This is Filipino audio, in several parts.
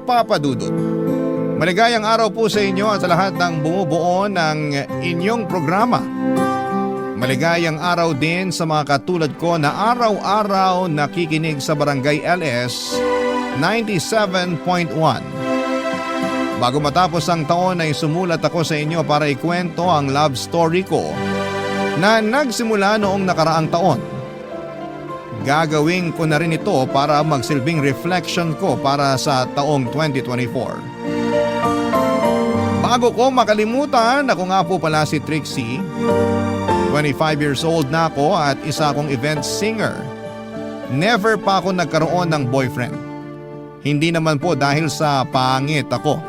Papa Dudut. Maligayang araw po sa inyo at sa lahat ng bumubuo ng inyong programa. Maligayang araw din sa mga katulad ko na araw-araw nakikinig sa Barangay LS 97.1. Bago matapos ang taon ay sumulat ako sa inyo para ikwento ang love story ko na nagsimula noong nakaraang taon. Gagawin ko na rin ito para magsilbing reflection ko para sa taong 2024. Bago ko makalimutan, ako nga po pala si Trixie. 25 years old na ako at isa akong event singer. Never pa ako nagkaroon ng boyfriend. Hindi naman po dahil sa pangit ako.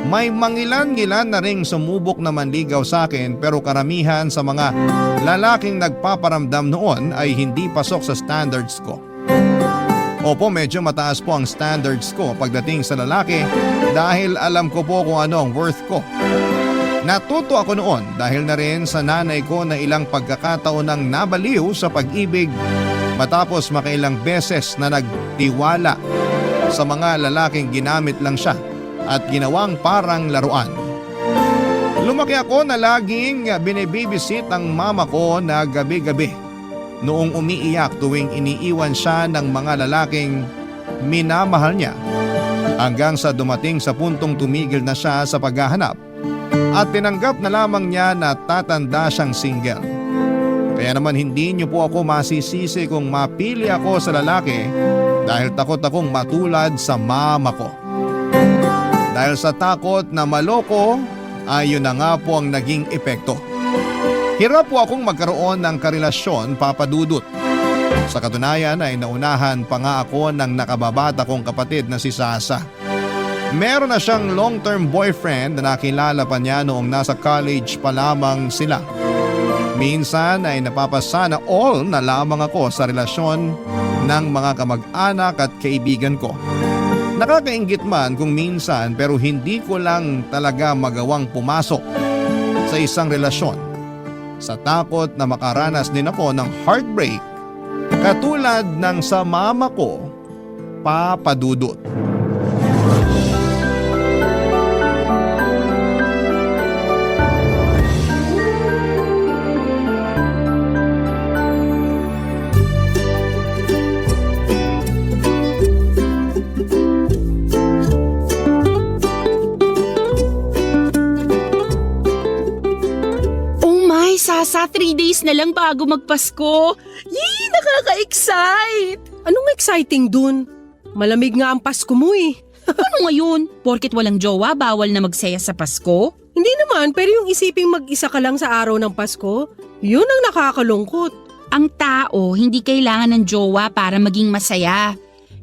May mangilan-ngilan na ring sumubok na manligaw sa akin pero karamihan sa mga lalaking nagpaparamdam noon ay hindi pasok sa standards ko. Opo, medyo mataas po ang standards ko pagdating sa lalaki dahil alam ko po kung ano ang worth ko. Natuto ako noon dahil na rin sa nanay ko na ilang pagkakataon nang nabaliw sa pag-ibig matapos makailang beses na nagtiwala sa mga lalaking ginamit lang siya at ginawang parang laruan. Lumaki ako na laging binibibisit ang mama ko na gabi-gabi noong umiiyak tuwing iniiwan siya ng mga lalaking minamahal niya hanggang sa dumating sa puntong tumigil na siya sa paghahanap at tinanggap na lamang niya na tatanda siyang single. Kaya naman hindi niyo po ako masisisi kung mapili ako sa lalaki dahil takot akong matulad sa mama ko. Dahil sa takot na maloko ay yun na nga po ang naging epekto. Hirap po akong magkaroon ng karelasyon, Papa Dudut. Sa katunayan ay naunahan pa nga ako ng nakababata kong kapatid na si Sasa. Meron na siyang long-term boyfriend na nakilala pa niya noong nasa college pa lamang sila. Minsan ay napapasana all na lamang ako sa relasyon ng mga kamag-anak at kaibigan ko. Nakakainggit man kung minsan pero hindi ko lang talaga magawang pumasok sa isang relasyon sa takot na makaranas din ako ng heartbreak katulad ng sa mama ko, Papa Dudut. Sasa, 3 days na lang bago magpasko. Yee, nakaka-excite! Anong exciting dun? Malamig nga ang Pasko mo eh. Ano ngayon? Porket walang jowa, bawal na magsaya sa Pasko? Hindi naman, pero yung isiping mag-isa ka lang sa araw ng Pasko, yun ang nakakalungkot. Ang tao, hindi kailangan ng jowa para maging masaya.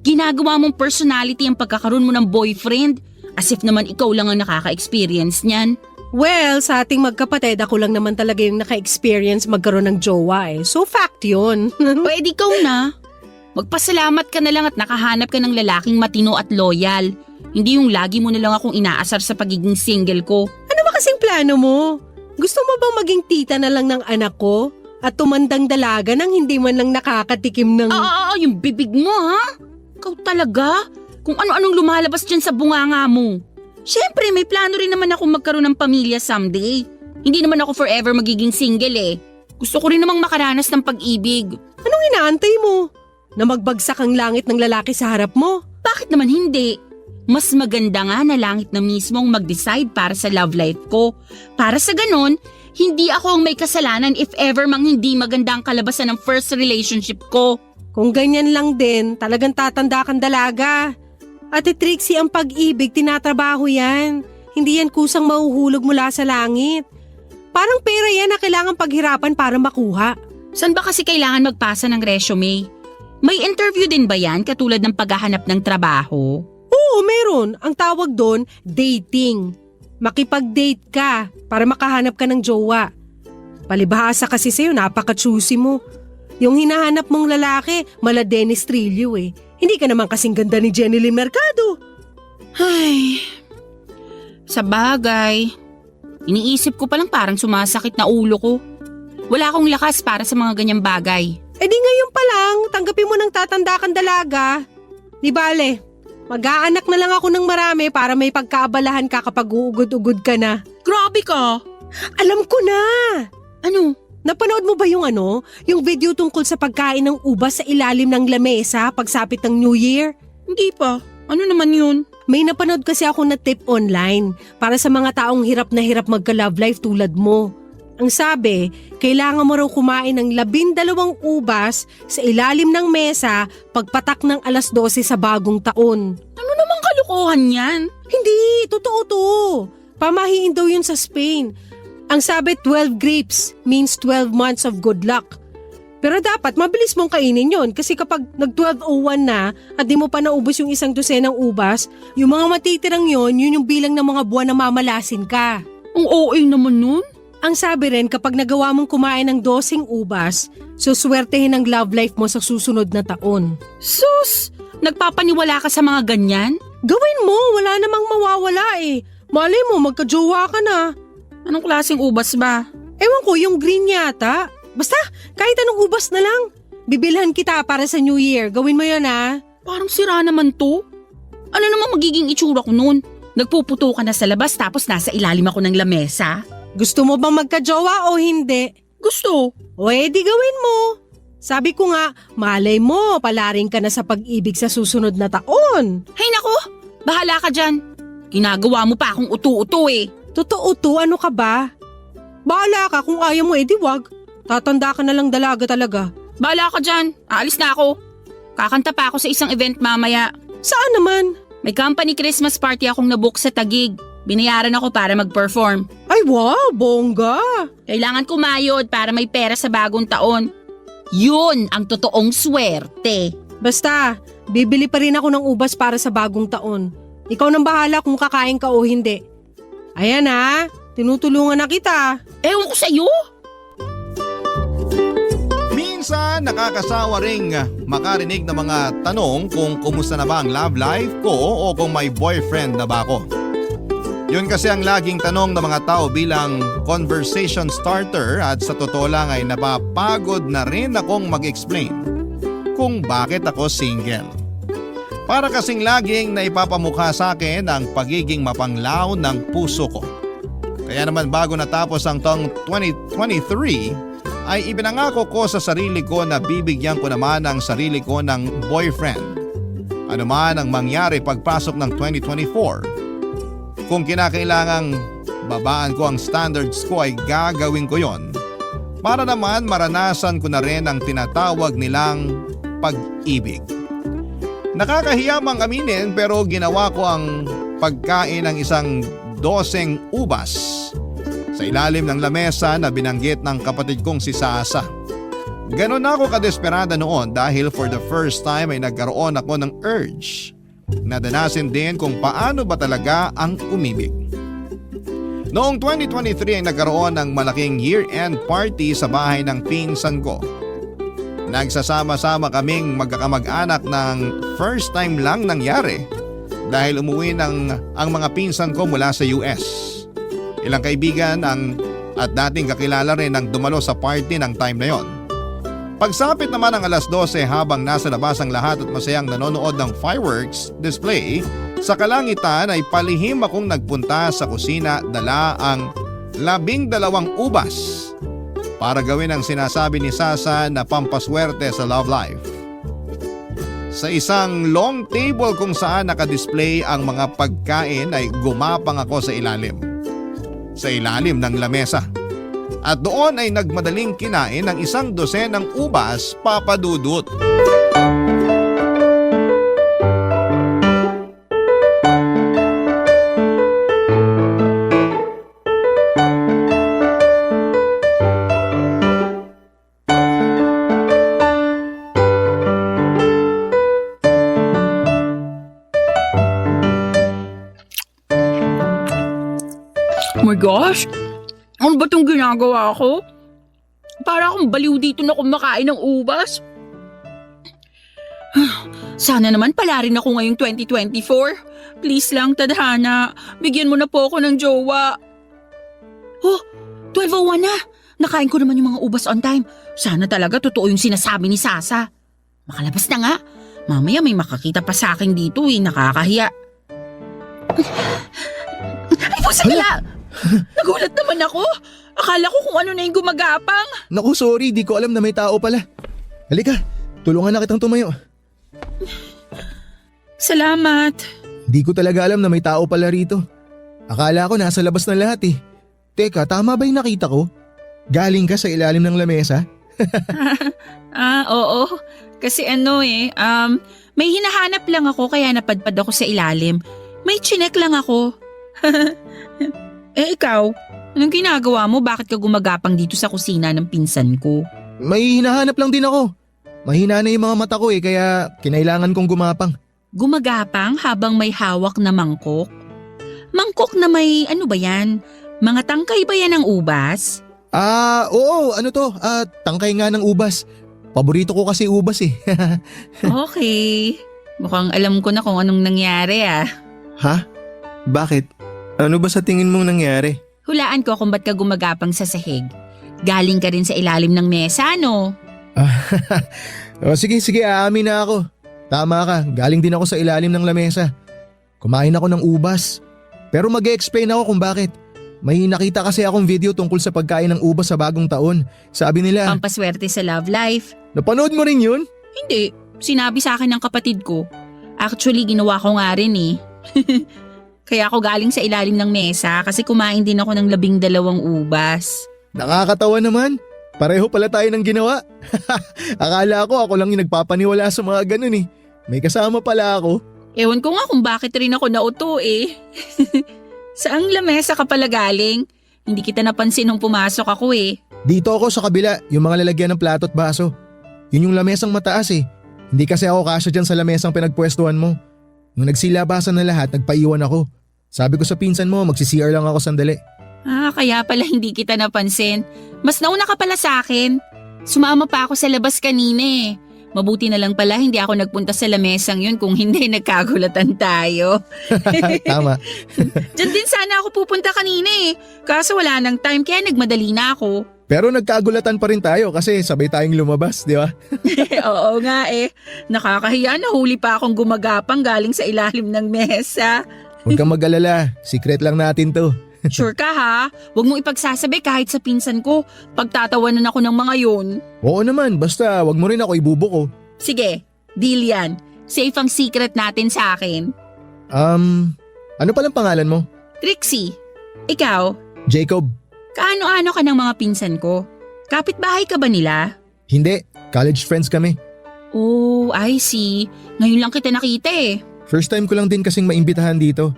Ginagawa mong personality ang pagkakaroon mo ng boyfriend. As if naman ikaw lang ang nakaka-experience niyan. Well, sa ating magkapatid, ako lang naman talaga yung naka-experience magkaroon ng jowa eh. So fact yun. Pwede ikaw na. Magpasalamat ka na lang at nakahanap ka ng lalaking matino at loyal. Hindi yung lagi mo na lang akong inaasar sa pagiging single ko. Ano ba kasing plano mo? Gusto mo bang maging tita na lang ng anak ko? At tumandang dalaga nang hindi man lang nakakatikim ng… Yung bibig mo ha? Ikaw talaga? Kung ano-anong lumalabas dyan sa bunganga mo. Siyempre, may plano rin naman ako magkaroon ng pamilya someday. Hindi naman ako forever magiging single eh. Gusto ko rin namang makaranas ng pag-ibig. Anong inaantay mo? Na magbagsak ang langit ng lalaki sa harap mo? Bakit naman hindi? Mas maganda nga na langit na mismong mag-decide para sa love life ko. Para sa ganon, hindi ako ang may kasalanan if ever mang hindi maganda ang kalabasan ng first relationship ko. Kung ganyan lang din, talagang tatanda kang dalaga. Ate Trixie, ang pag-ibig, tinatrabaho yan. Hindi yan kusang mahuhulog mula sa langit. Parang pera yan na kailangan paghirapan para makuha. Saan ba kasi kailangan magpasa ng resume? May interview din ba yan katulad ng paghahanap ng trabaho? Oo, meron. Ang tawag doon, dating. Makipag-date ka para makahanap ka ng jowa. Palibhasa kasi sa'yo, napaka-choosy mo. Yung hinahanap mong lalaki, mala Dennis Trillo eh. Hindi ka naman kasing ganda ni Jenny Lynn Mercado. Ay, sa bagay. Iniisip ko palang parang sumasakit na ulo ko. Wala akong lakas para sa mga ganyang bagay. Eh di ngayon pa lang, tanggapin mo ng tatanda kang dalaga. Di bale, Mag-aanak na lang ako ng marami para may pagkaabalahan ka kapag uugod-ugod ka na. Grabe ka! Alam ko na! Ano? Napanood mo ba yung yung video tungkol sa pagkain ng ubas sa ilalim ng lamesa pagsapit ng New Year? Hindi pa. Ano naman yun? May napanood kasi ako na tip online para sa mga taong hirap na hirap magka-love life tulad mo. Ang sabi, kailangan mo raw kumain ng 12 ubas sa ilalim ng mesa pagpatak ng 12:00 sa bagong taon. Ano namang kalokohan yan? Hindi, totoo to. Pamahiin daw yun sa Spain. Ang sabi 12 grapes means 12 months of good luck. Pero dapat mabilis mong kainin yon kasi kapag nag-12:01 na at di mo pa naubos yung 1 dosenang ubas, yung mga matitirang yun yung bilang ng mga buwan na mamalasin ka. Ang OA naman nun? Ang sabi rin kapag nagawa mong kumain ng 12 ubas, suswertehin ang love life mo sa susunod na taon. Sus! Nagpapaniwala ka sa mga ganyan? Gawin mo, wala namang mawawala eh. Malay mo, magka-jowa ka na. Anong klaseng ubas ba? Ewan ko, yung green yata. Basta, kahit anong ubas na lang. Bibilhan kita para sa New Year. Gawin mo yun ha. Parang sira naman to. Ano naman magiging itsura ko nun? Nagpuputo ka na sa labas tapos nasa ilalim ako ng lamesa? Gusto mo bang magka-jowa o hindi? Gusto. O edi gawin mo. Sabi ko nga, malay mo, palaring ka na sa pag-ibig sa susunod na taon. Hay nako, bahala ka dyan. Ginagawa mo pa akong utu-utu eh. Totoo to, ano ka ba? Bahala ka, kung ayaw mo edi wag. Tatanda ka na lang dalaga talaga. Bahala ka dyan, aalis na ako. Kakanta pa ako sa isang event mamaya. Saan naman? May company Christmas party akong nabook sa Taguig. Binayaran ako para mag-perform. Ay wow, bongga. Kailangan kumayod para may pera sa bagong taon. Yun ang totoong swerte. Basta, bibili pa rin ako ng ubas para sa bagong taon. Ikaw nang bahala kung kakain ka o hindi. Ayan ha, tinutulungan na kita. Ewan ko sa'yo. Minsan nakakasawa ring makarinig ng mga tanong kung kumusta na ba ang love life ko o kung may boyfriend na ba ako. Yun kasi ang laging tanong ng mga tao bilang conversation starter at sa totoo lang ay napapagod na rin akong mag-explain kung bakit ako single. Para kasing laging naipapamukha sa akin ang pagiging mapanglaw ng puso ko. Kaya naman bago natapos ang taong 2023 ay ibinangako ko sa sarili ko na bibigyan ko naman ang sarili ko ng boyfriend. Ano man ang mangyari pagpasok ng 2024. Kung kinakailangang babaan ko ang standards ko ay gagawin ko yon. Para naman maranasan ko na rin ang tinatawag nilang pag-ibig. Nakakahiya mang aminin pero ginawa ko ang pagkain ng isang 12 ubas sa ilalim ng lamesa na binanggit ng kapatid kong si Sasa. Ganon ako kadesperada noon dahil for the first time ay nagkaroon ako ng urge na danasin din kung paano ba talaga ang umibig. Noong 2023 ay nagkaroon ng malaking year-end party sa bahay ng pinsan ko. Nagsasama-sama kaming magkakamag-anak ng first time lang nangyari dahil umuwi ang mga pinsan ko mula sa US. Ilang kaibigan at dating kakilala rin ang dumalo sa party ng time na yon. Pagsapit naman ng 12:00 habang nasa labas ang lahat at masayang nanonood ng fireworks display, sa kalangitan ay palihim akong nagpunta sa kusina dala ang 12 ubas para gawin ang sinasabi ni Sasa na pampaswerte sa love life. Sa isang long table kung saan nakadisplay ang mga pagkain ay gumapang ako sa ilalim ng lamesa. At doon ay nagmadaling kinain ng 12 ubas, Papa Dudut. Oh my gosh! Ano ba itong ginagawa ko? Para akong baliw dito na kumakain ng ubas. Sana naman pala rin ako ngayong 2024. Please lang, tadhana. Bigyan mo na po ako ng jowa. Oh, 12:01 na. Nakain ko naman yung mga ubas on time. Sana talaga totoo yung sinasabi ni Sasa. Makalabas na nga. Mamaya may makakita pa sa akin dito nakakahiya. Ay, pusala! Nagulat naman ako. Akala ko kung ano na yung gumagapang. Naku, sorry, di ko alam na may tao pala. Halika, tulungan na kitang tumayo. Salamat. Di ko talaga alam na may tao pala rito. Akala ko nasa labas na lahat eh. Teka, tama ba yung nakita ko? Galing ka sa ilalim ng lamesa? Oo. Kasi may hinahanap lang ako kaya napadpad ako sa ilalim. May chinek lang ako. Ikaw, anong ginagawa mo? Bakit ka gumagapang dito sa kusina ng pinsan ko? May hinahanap lang din ako. Mahina na yung mga mata ko kaya kinailangan kong gumapang. Gumagapang habang may hawak na mangkok? Mangkok na may ano ba yan? Mga tangkay ba yan ng ubas? Oo, ano to? Tangkay nga ng ubas. Paborito ko kasi ubas eh. Okay. Mukhang alam ko na kung anong nangyari Ha? Bakit? Ano ba sa tingin mong nangyari? Hulaan ko kung ba't ka gumagapang sa sahig. Galing ka rin sa ilalim ng mesa, no? Sige, aamin na ako. Tama ka, galing din ako sa ilalim ng lamesa. Kumain ako ng ubas. Pero mag-e-explain ako kung bakit. May nakita kasi akong video tungkol sa pagkain ng ubas sa bagong taon. Sabi nila… Pampaswerte sa love life. Napanood mo rin yun? Hindi. Sinabi sa akin ng kapatid ko. Actually, ginawa ko nga rin Kaya ako galing sa ilalim ng mesa kasi kumain din ako ng 12 ubas. Nakakatawa naman. Pareho pala tayo ng ginawa. Akala ko ako lang yung nagpapaniwala sa mga ganun eh. May kasama pala ako. Ewan ko nga kung bakit rin ako nauto Saang lamesa ka pala galing? Hindi kita napansin nung pumasok ako Dito ako sa kabila, yung mga lalagyan ng plato at baso. Yun yung lamesang mataas Hindi kasi ako kasya dyan sa lamesang pinagpwestuhan mo. Nung nagsilabasan na lahat, nagpaiwan ako. Sabi ko sa pinsan mo, magsi-CR lang ako sandali. Kaya pala hindi kita napansin. Mas nauna ka pala sa akin. Sumama pa ako sa labas kanina Mabuti na lang pala hindi ako nagpunta sa lamesang yun kung hindi nagkagulatan tayo. Tama. Diyan din sana ako pupunta kanina Kaso wala nang time kaya nagmadali na ako. Pero nagkagulatan pa rin tayo kasi sabay tayong lumabas, di ba? Oo nga Nakakahiya na huli pa akong gumagapang galing sa ilalim ng mesa. Huwag kang mag-alala, secret lang natin to. Sure ka ha? Huwag mong ipagsasabi kahit sa pinsan ko. Pagtatawanan ako ng mga yun. Oo naman, basta wag mo rin ako ibubuko. Sige, deal yan. Safe ang secret natin sa akin. Ano palang pangalan mo? Trixie, ikaw? Jacob. Kaano-ano ka ng mga pinsan ko? Kapitbahay ka ba nila? Hindi, college friends kami. Oh, I see. Ngayon lang kita nakita First time ko lang din kasing maimbitahan dito.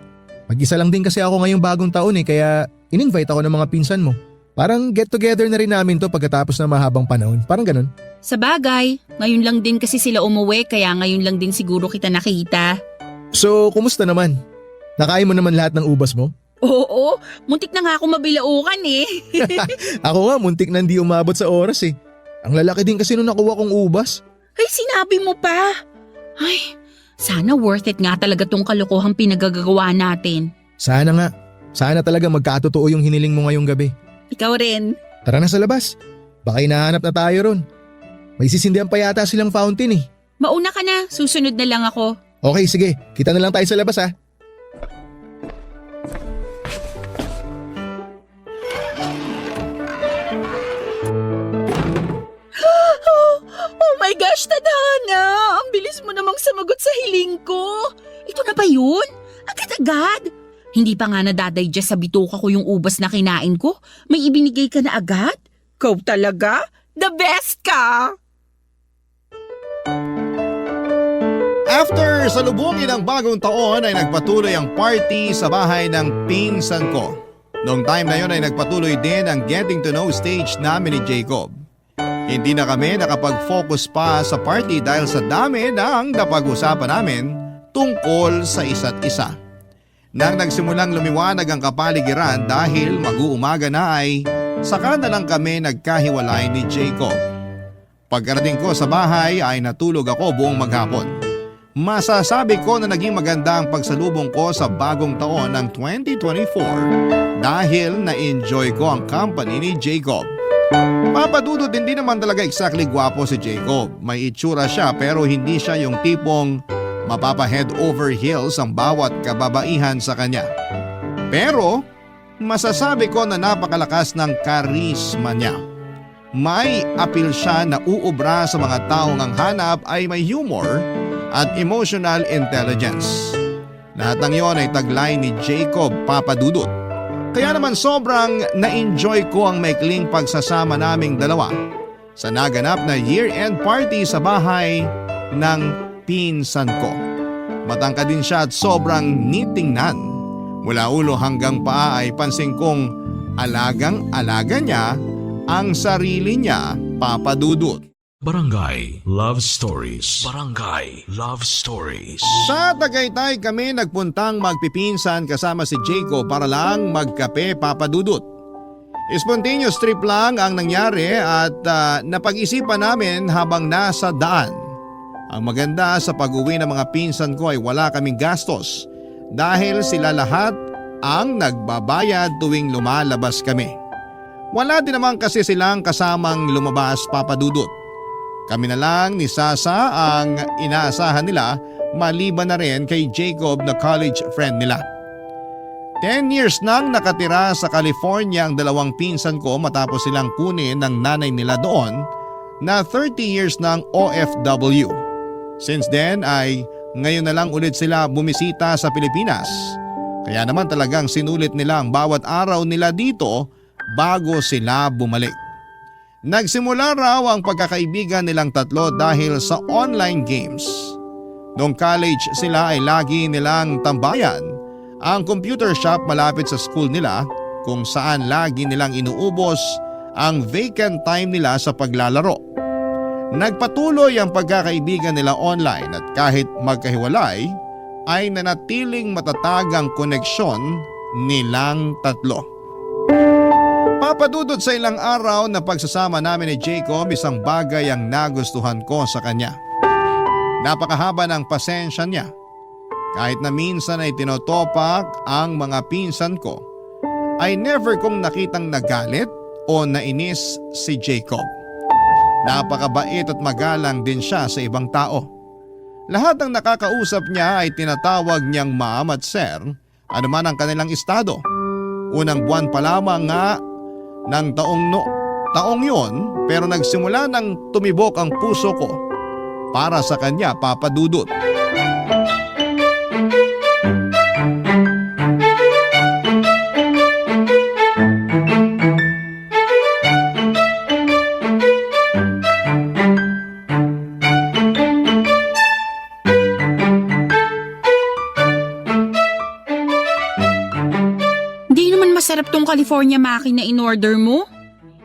Mag-isa lang din kasi ako ngayong bagong taon kaya in-invite ako ng mga pinsan mo. Parang get together na rin namin to pagkatapos ng mahabang panahon. Parang ganun. Sa bagay, ngayon lang din kasi sila umuwi kaya ngayon lang din siguro kita nakita. So, kumusta naman? Nakain mo naman lahat ng ubas mo? Oo, muntik na nga ako mabilaukan Ako nga, muntik na hindi umabot sa oras Ang lalaki din kasi nung nakuha kong ubas. Ay, sinabi mo pa. Ay, sana worth it nga talaga tong kalokohang pinagagagawa natin. Sana nga. Sana talaga magkatotoo yung hiniling mo ngayong gabi. Ikaw rin. Tara na sa labas. Baka hinahanap na tayo ron. May sisindihan pa yata silang fountain Mauna ka na, susunod na lang ako. Okay, sige. Kita na lang tayo sa labas Oh my gosh, Tadhana! Ang bilis mo namang samagot sa hiling ko. Ito na ba yun? Agad-agad? Hindi pa nga nadadigest sa bituka ko yung ubas na kinain ko. May ibinigay ka na agad? Kau talaga? The best ka! After salubungin ang bagong taon ay nagpatuloy ang party sa bahay ng pinsan ko. Noong time na yon ay nagpatuloy din ang getting to know stage namin ni Jacob. Hindi na kami nakapag-focus pa sa party dahil sa dami ng napag-usapan namin tungkol sa isa't isa. Nang nagsimulang lumiwanag ang kapaligiran dahil mag-uumaga na ay saka na lang kami nagkahiwalay ni Jacob. Pagkarating ko sa bahay ay natulog ako buong maghapon. Masasabi ko na naging maganda ang pagsalubong ko sa bagong taon ng 2024 dahil na-enjoy ko ang company ni Jacob. Papa Dudut, hindi naman talaga exactly gwapo si Jacob. May itsura siya pero hindi siya yung tipong mapapa-head over heels ang bawat kababaihan sa kanya. Pero masasabi ko na napakalakas ng karisma niya. May appeal siya na uubra sa mga taong ang hanap ay may humor at emotional intelligence. Lahat ng yon ay taglay ni Jacob, Papa Dudut. Kaya naman sobrang na-enjoy ko ang maikling pagsasama naming dalawa sa naganap na year-end party sa bahay ng pinsan ko. Matangkad din siya at sobrang nitingnan. Mula ulo hanggang paa ay pansin kong alagang-alaga niya ang sarili niya, Papa Dudut. Barangay Love Stories. Barangay Love Stories. Sa Tagaytay kami nagpuntang magpipinsan kasama si Jacob para lang magkape, Papa Dudut. Spontaneous trip lang ang nangyari at napag-isipan namin habang nasa daan. Ang maganda sa pag-uwi ng mga pinsan ko ay wala kaming gastos dahil sila lahat ang nagbabayad tuwing lumalabas kami. Wala din naman kasi silang kasamang lumabas, Papa Dudut. Kami na lang ni Sasa ang inaasahan nila maliban na rin kay Jacob na college friend nila. 10 years nang nakatira sa California ang dalawang pinsan ko matapos silang kunin ng nanay nila doon na 30 years ng OFW. Since then ay ngayon na lang ulit sila bumisita sa Pilipinas. Kaya naman talagang sinulit nila ang bawat araw nila dito bago sila bumalik. Nagsimula raw ang pagkakaibigan nilang tatlo dahil sa online games. Noong college sila ay lagi nilang tambayan ang computer shop malapit sa school nila kung saan lagi nilang inuubos ang vacant time nila sa paglalaro. Nagpatuloy ang pagkakaibigan nila online at kahit magkahiwalay ay nanatiling matatag ang koneksyon nilang tatlo. Papadudot sa ilang araw na pagsasama namin ni Jacob, isang bagay ang nagustuhan ko sa kanya. Napakahaba ng pasensya niya. Kahit na minsan ay tinotopak ang mga pinsan ko, ay never kong nakitang nagalit o nainis si Jacob. Napakabait at magalang din siya sa ibang tao. Lahat ng nakakausap niya ay tinatawag niyang ma'am at sir, anuman ang kanilang estado. Unang buwan pa lamang nga ng taong yon pero nagsimula nang tumibok ang puso ko para sa kanya, Papa Dudut. Masarap tong California Maki na in-order mo.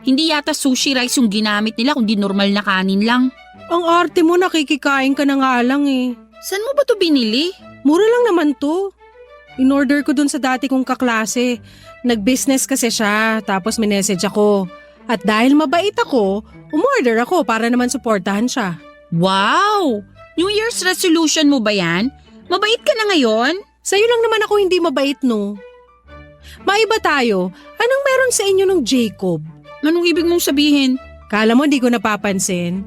Hindi yata sushi rice yung ginamit nila kundi normal na kanin lang. Ang arte mo, nakikikain ka na nga lang eh. Saan mo ba to binili? Mura lang naman to. In-order ko dun sa dati kong kaklase. Nag-business kasi siya, tapos minessage ako. At dahil mabait ako, umorder ako para naman suportahan siya. Wow! New Year's resolution mo ba yan? Mabait ka na ngayon? Sa'yo lang naman ako hindi mabait, no? Maiba tayo. Anong meron sa inyo ng Jacob? Anong ibig mong sabihin? Kala mo di ko napapansin?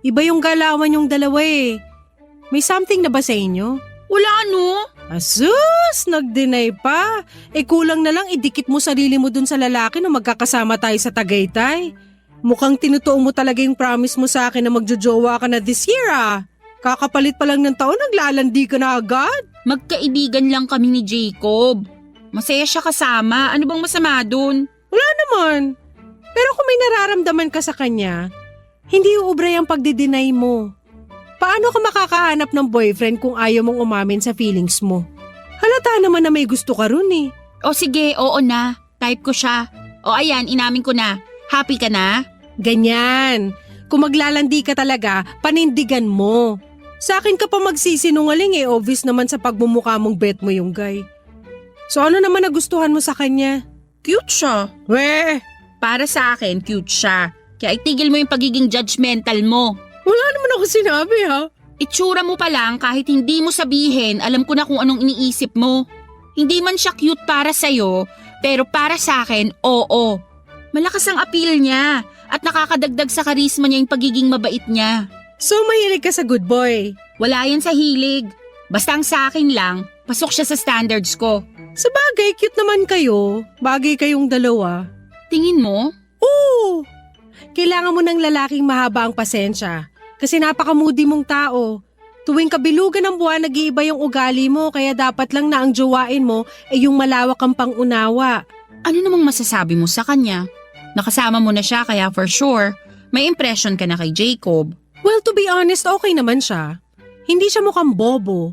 Iba yung galawan yung dalawa eh. May something na ba sa inyo? Wala no. Asus! Nag-deny pa. Kulang na lang idikit mo sarili mo dun sa lalaki na magkakasama tayo sa Tagaytay. Mukhang tinutuong mo talaga yung promise mo sa akin na magjojowa ka na this year ah. Kakapalit pa lang ng taon, naglalandi ka na agad. Magkaibigan lang kami ni Jacob. Masaya siya kasama. Ano bang masama dun? Wala naman. Pero kung may nararamdaman ka sa kanya, hindi uubray ang pagdi-deny mo. Paano ka makakahanap ng boyfriend kung ayaw mong umamin sa feelings mo? Halata naman na may gusto ka ron eh. O sige, oo na. Type ko siya. O ayan, inamin ko na. Happy ka na? Ganyan. Kung maglalandi ka talaga, panindigan mo. Sa akin ka pa magsisinungaling eh, obvious naman sa pagbumukha mong bet mo yung guy. So ano naman nagustuhan mo sa kanya? Cute siya. Weh! Para sa akin, cute siya. Kaya itigil mo yung pagiging judgmental mo. Wala naman ako sinabi ha. Itsura mo pa lang kahit hindi mo sabihin, alam ko na kung anong iniisip mo. Hindi man siya cute para sa'yo, pero para sa akin, oo. Malakas ang appeal niya. At nakakadagdag sa karisma niya yung pagiging mabait niya. So mahilig ka sa good boy. Wala yan sa hilig. Basta ang sa akin lang, pasok siya sa standards ko. Sa bagay, cute naman kayo. Bagay kayong dalawa. Tingin mo? Oo! Kailangan mo ng lalaking mahaba ang pasensya. Kasi napaka-moody mong tao. Tuwing kabilugan ng buwan, nag-iiba yung ugali mo, kaya dapat lang na ang jowain mo ay yung malawak ang pangunawa. Ano namang masasabi mo sa kanya? Nakasama mo na siya kaya for sure, may impression ka na kay Jacob. Well, to be honest, okay naman siya. Hindi siya mukhang bobo.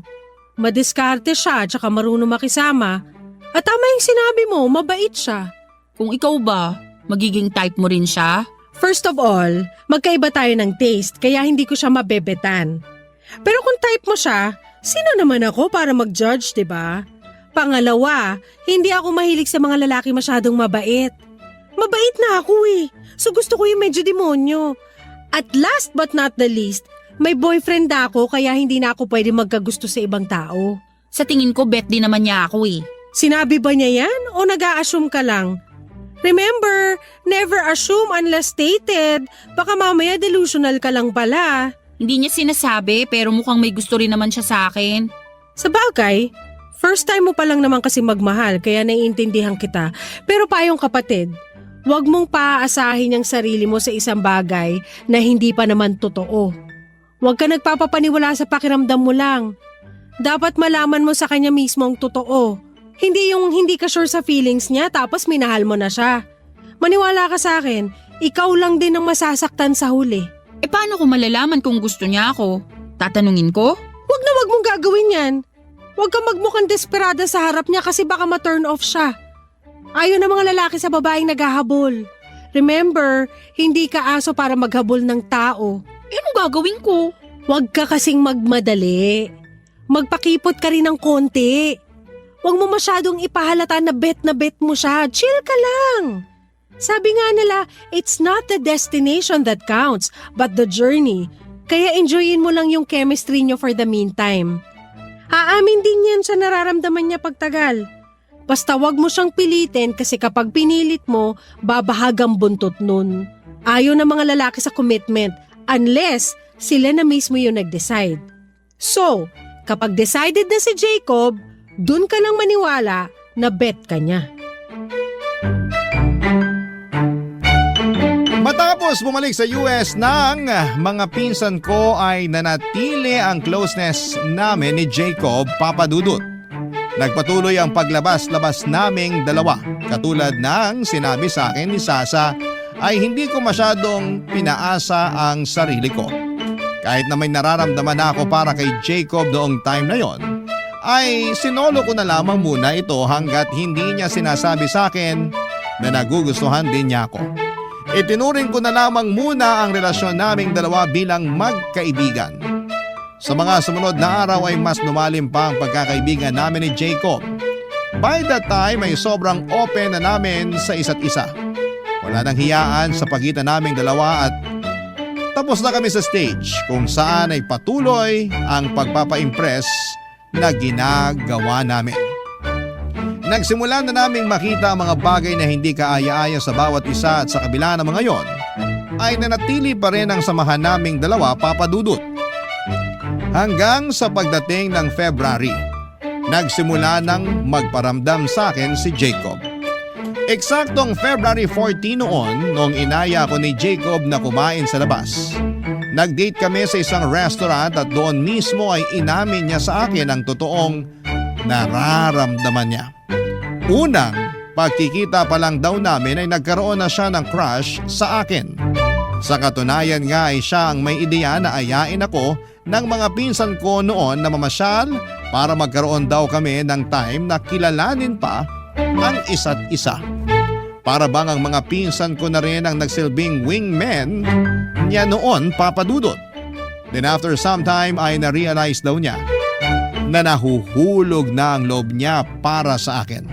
Madiskarte siya at saka marunong makisama. At tama yung sinabi mo, mabait siya. Kung ikaw ba, magiging type mo rin siya? First of all, magkaiba tayo ng taste kaya hindi ko siya mabebetan. Pero kung type mo siya, sino naman ako para mag-judge, diba? Pangalawa, hindi ako mahilig sa mga lalaki masyadong mabait. Mabait na ako eh. So gusto ko yung medyo demonyo. At last but not the least, may boyfriend na ako kaya hindi na ako pwede magkagusto sa ibang tao. Sa tingin ko, bet din naman niya ako eh. Sinabi ba niya yan o nag-a-assume ka lang? Remember, never assume unless stated. Baka mamaya delusional ka lang pala. Hindi niya sinasabi pero mukhang may gusto rin naman siya sa akin. Sa bagay, first time mo pa lang naman kasi magmahal kaya naiintindihan kita. Pero payong kapatid, huwag mong paaasahin ang sarili mo sa isang bagay na hindi pa naman totoo. Huwag ka nagpapapaniwala sa pakiramdam mo lang. Dapat malaman mo sa kanya mismo ang totoo. Hindi yung hindi ka sure sa feelings niya tapos minahal mo na siya. Maniwala ka sa akin, ikaw lang din ang masasaktan sa huli. E paano ko malalaman kung gusto niya ako? Tatanungin ko? Huwag na huwag mong gagawin yan. Huwag kang magmukhang desperada sa harap niya kasi baka ma-turn off siya. Ayaw ng mga lalaki sa babaeng naghahabol. Remember, hindi ka aso para maghabol ng tao. E anong gagawin ko? Huwag ka kasing magmadali. Magpakipot ka rin ng konti. Huwag mo masyadong ipahalata na bet mo siya. Chill ka lang. Sabi nga nila, it's not the destination that counts, but the journey. Kaya enjoyin mo lang yung chemistry nyo for the meantime. Aamin din yan sa nararamdaman niya pagtagal. Basta wag mo siyang pilitin kasi kapag pinilit mo, babahag ang buntot nun. Ayaw ng mga lalaki sa commitment unless sila na mismo yung nag-decide. So, kapag decided na si Jacob, dun ka lang maniwala na bet ka niya. Matapos bumalik sa US ng mga pinsan ko ay nanatili ang closeness namin ni Jacob Papadudut. Nagpatuloy ang paglabas-labas naming dalawa. Katulad ng sinabi sa akin ni Sasa ay hindi ko masyadong pinaasa ang sarili ko. Kahit na may nararamdaman ako para kay Jacob noong time na yon, ay sinolo ko na lamang muna ito hanggat hindi niya sinasabi sa akin na nagugustuhan din niya ako. Itinuring ko na lamang muna ang relasyon naming dalawa bilang magkaibigan. Sa mga sumunod na araw ay mas lumalim pa ang pagkakaibigan namin ni Jacob. By that time ay sobrang open na namin sa isa't isa. Wala nang hiyaan sa pagitan naming dalawa at tapos na kami sa stage kung saan ay patuloy ang pagpapa-impress na ginagawa namin. Nagsimula na naming makita ang mga bagay na hindi kaaya-aya sa bawat isa at sa kabila ng mga yon ay nanatili pa rin ang samahan naming dalawa, Papadudut. Hanggang sa pagdating ng February, nagsimula nang magparamdam sa akin si Jacob. Eksaktong February 14 noong inaya ko ni Jacob na kumain sa labas. Nag-date kami sa isang restaurant at doon mismo ay inamin niya sa akin ang totoong nararamdaman niya. Unang pagkikita pa lang daw namin ay nagkaroon na siya ng crush sa akin. Sa katunayan nga ay siya ang may ideya na ayain ako ng mga pinsan ko noon na mamasyal para magkaroon daw kami ng time na kilalanin pa ang isa't isa. Para bang ang mga pinsan ko na rin ang nagsilbing wingmen niya noon, Papadudut. Then after some time ay na-realize daw niya na nahuhulog na ang loob niya para sa akin.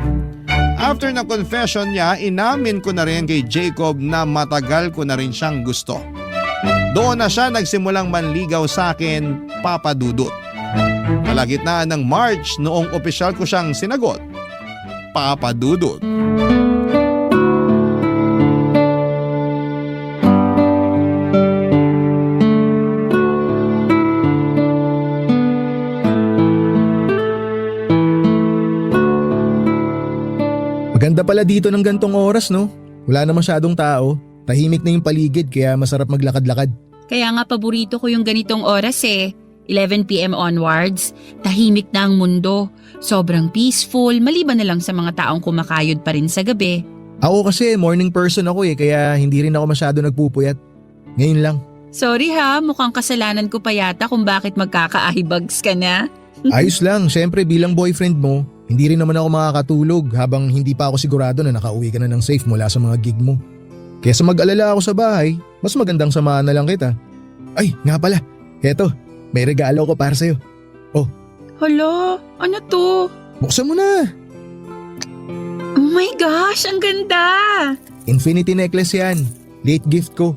After ng confession niya, inamin ko na rin kay Jacob na matagal ko na rin siyang gusto. Doon na siya nagsimulang manligaw sa akin, Papadudut. Kalagitnaan ng March noong opisyal ko siyang sinagot, Papadudut. Maganda pala dito ng gantong oras, no? Wala na masyadong tao. Tahimik na yung paligid kaya masarap maglakad-lakad. Kaya nga paborito ko yung ganitong oras 11 p.m. onwards. Tahimik na ang mundo. Sobrang peaceful, maliban na lang sa mga taong kumakayod pa rin sa gabi. Ako kasi morning person ako kaya hindi rin ako masyado nagpupuyat. Ngayon lang. Sorry ha, mukhang kasalanan ko pa yata kung bakit magkaka-eyebags ka na. Ayos lang, syempre bilang boyfriend mo, hindi rin naman ako makakatulog habang hindi pa ako sigurado na nakauwi ka na ng safe mula sa mga gig mo. Kesa mag-alala ako sa bahay, mas magandang samahan na lang kita. Ay, nga pala, eto, may regalo ko para sa'yo. Hala, ano to? Buksan mo na! Oh my gosh, ang ganda! Infinity necklace yan, late gift ko.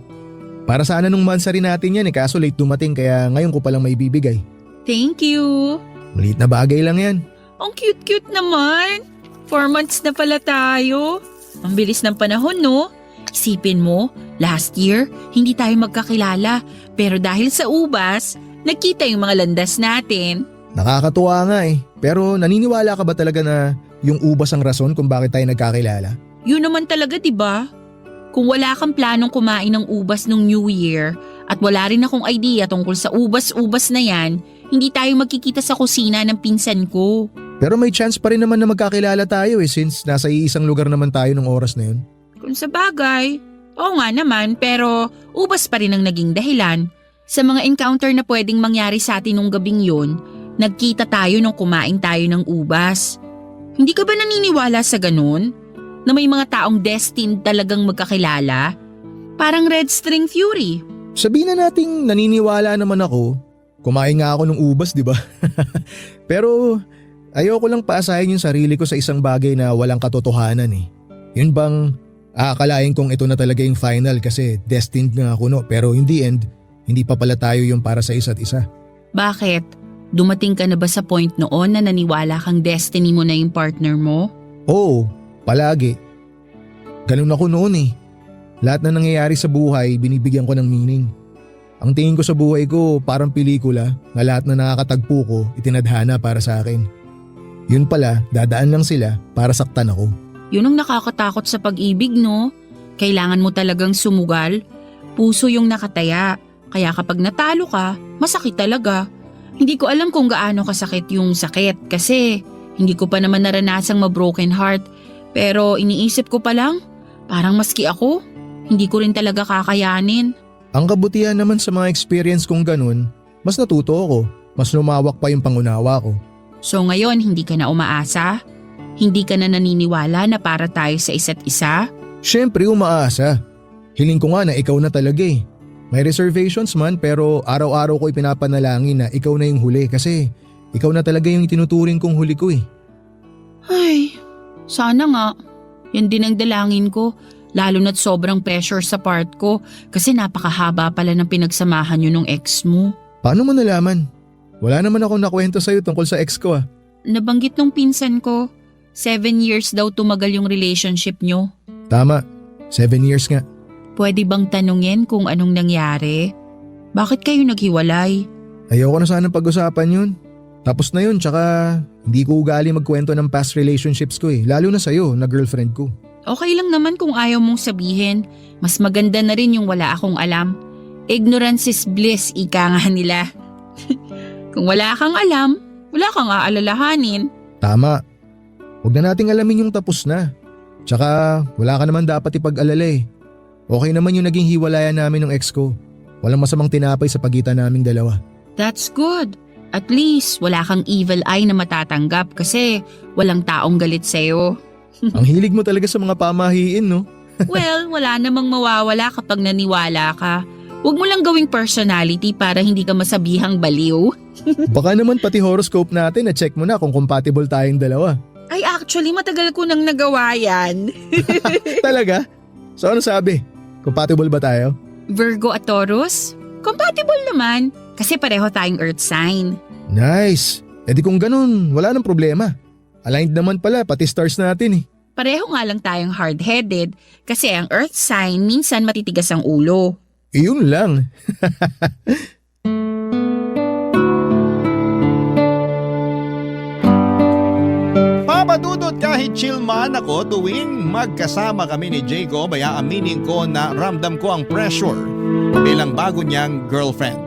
Para sana nung mansari natin yan kaso late dumating kaya ngayon ko palang may bibigay. Thank you! Maliit na bagay lang yan. Ang cute-cute naman! 4 months na pala tayo. Ang bilis ng panahon, no? Isipin mo, last year, hindi tayo magkakilala. Pero dahil sa ubas, nagkita yung mga landas natin. Nakakatuwa nga pero naniniwala ka ba talaga na yung ubas ang rason kung bakit tayo nagkakilala? Yun naman talaga, diba? Kung wala kang planong kumain ng ubas nung New Year at wala rin akong idea tungkol sa ubas-ubas na yan, hindi tayo magkikita sa kusina ng pinsan ko. Pero may chance pa rin naman na magkakilala tayo since nasa iisang lugar naman tayo nung oras na yun. Kung sa bagay, oo nga naman pero ubas pa rin ang naging dahilan. Sa mga encounter na pwedeng mangyari sa atin nung gabing yun, nagkita tayo nung kumain tayo ng ubas. Hindi ka ba naniniwala sa ganun? Na may mga taong destined talagang magkakilala? Parang Red String Fury. Sabihin na nating naniniwala naman ako. Kumain nga ako ng ubas, di ba? Pero ayoko lang paasahin yung sarili ko sa isang bagay na walang katotohanan Yun bang aakalain kong ito na talaga yung final kasi destined nga ako no? Pero in the end, hindi pa pala tayo yung para sa isa't isa. Bakit? Dumating ka na ba sa point noon na naniwala kang destiny mo na yung partner mo? Oo, palagi. Ganun ako noon Lahat na nangyayari sa buhay, binibigyan ko ng meaning. Ang tingin ko sa buhay ko parang pelikula na lahat na nakakatagpo ko itinadhana para sa akin. Yun pala, dadaan lang sila para saktan ako. Yun ang nakakatakot sa pag-ibig, no? Kailangan mo talagang sumugal. Puso yung nakataya. Kaya kapag natalo ka, masakit talaga. Hindi ko alam kung gaano kasakit yung sakit kasi hindi ko pa naman naranasang ma-broken heart. Pero iniisip ko pa lang, parang maski ako, hindi ko rin talaga kakayanin. Ang kabutihan naman sa mga experience kong ganun, mas natuto ako, mas lumawak pa yung pangunawa ko. So ngayon, hindi ka na umaasa? Hindi ka na naniniwala na para tayo sa isa't isa? Siyempre umaasa. Hiling ko nga na ikaw na talaga May reservations man pero araw-araw ko ipinapanalangin na ikaw na yung huli kasi ikaw na talaga yung itinuturing kong huli ko Ay, sana nga. Yan din ang dalangin ko. Lalo na't sobrang pressure sa part ko kasi napakahaba pala ng pinagsamahan nyo nung ex mo. Paano mo nalaman? Wala naman akong nakwento sa'yo tungkol sa ex ko Nabanggit nung pinsan ko, 7 years daw tumagal yung relationship nyo. Tama, 7 years nga. Pwede bang tanungin kung anong nangyari? Bakit kayo naghiwalay? Ayoko na sana pag-usapan yun. Tapos na yun tsaka hindi ko ugali magkwento ng past relationships ko lalo na sa'yo na girlfriend ko. Okay lang naman kung ayaw mong sabihin. Mas maganda na rin yung wala akong alam. Ignorance is bliss, ika nga nila. Kung wala kang alam, wala kang aalalahanin. Tama. Huwag na nating alamin yung tapos na. Tsaka wala ka naman dapat ipag-alala Okay naman yung naging hiwalayan namin ng ex ko. Walang masamang tinapay sa pagitan naming dalawa. That's good. At least wala kang evil eye na matatanggap kasi walang taong galit sa'yo. Ang hilig mo talaga sa mga pamahiin, no? Well, wala namang mawawala kapag naniwala ka. Huwag mo lang gawing personality para hindi ka masabihang baliw. Baka naman pati horoscope natin na check mo na kung compatible tayong dalawa. Ay actually matagal ko nang nagawa yan. Talaga? So ano sabi? Compatible ba tayo? Virgo at Taurus? Compatible naman kasi pareho tayong earth sign. Nice! E di kung ganun, wala nang problema. Aligned naman pala pati stars natin Pareho nga lang tayong hard-headed kasi ang earth sign minsan matitigas ang ulo. Iyon lang. Papadudot kahit chill man ako tuwing magkasama kami ni Jacob ay aaminin ko na ramdam ko ang pressure bilang bago niyang girlfriend.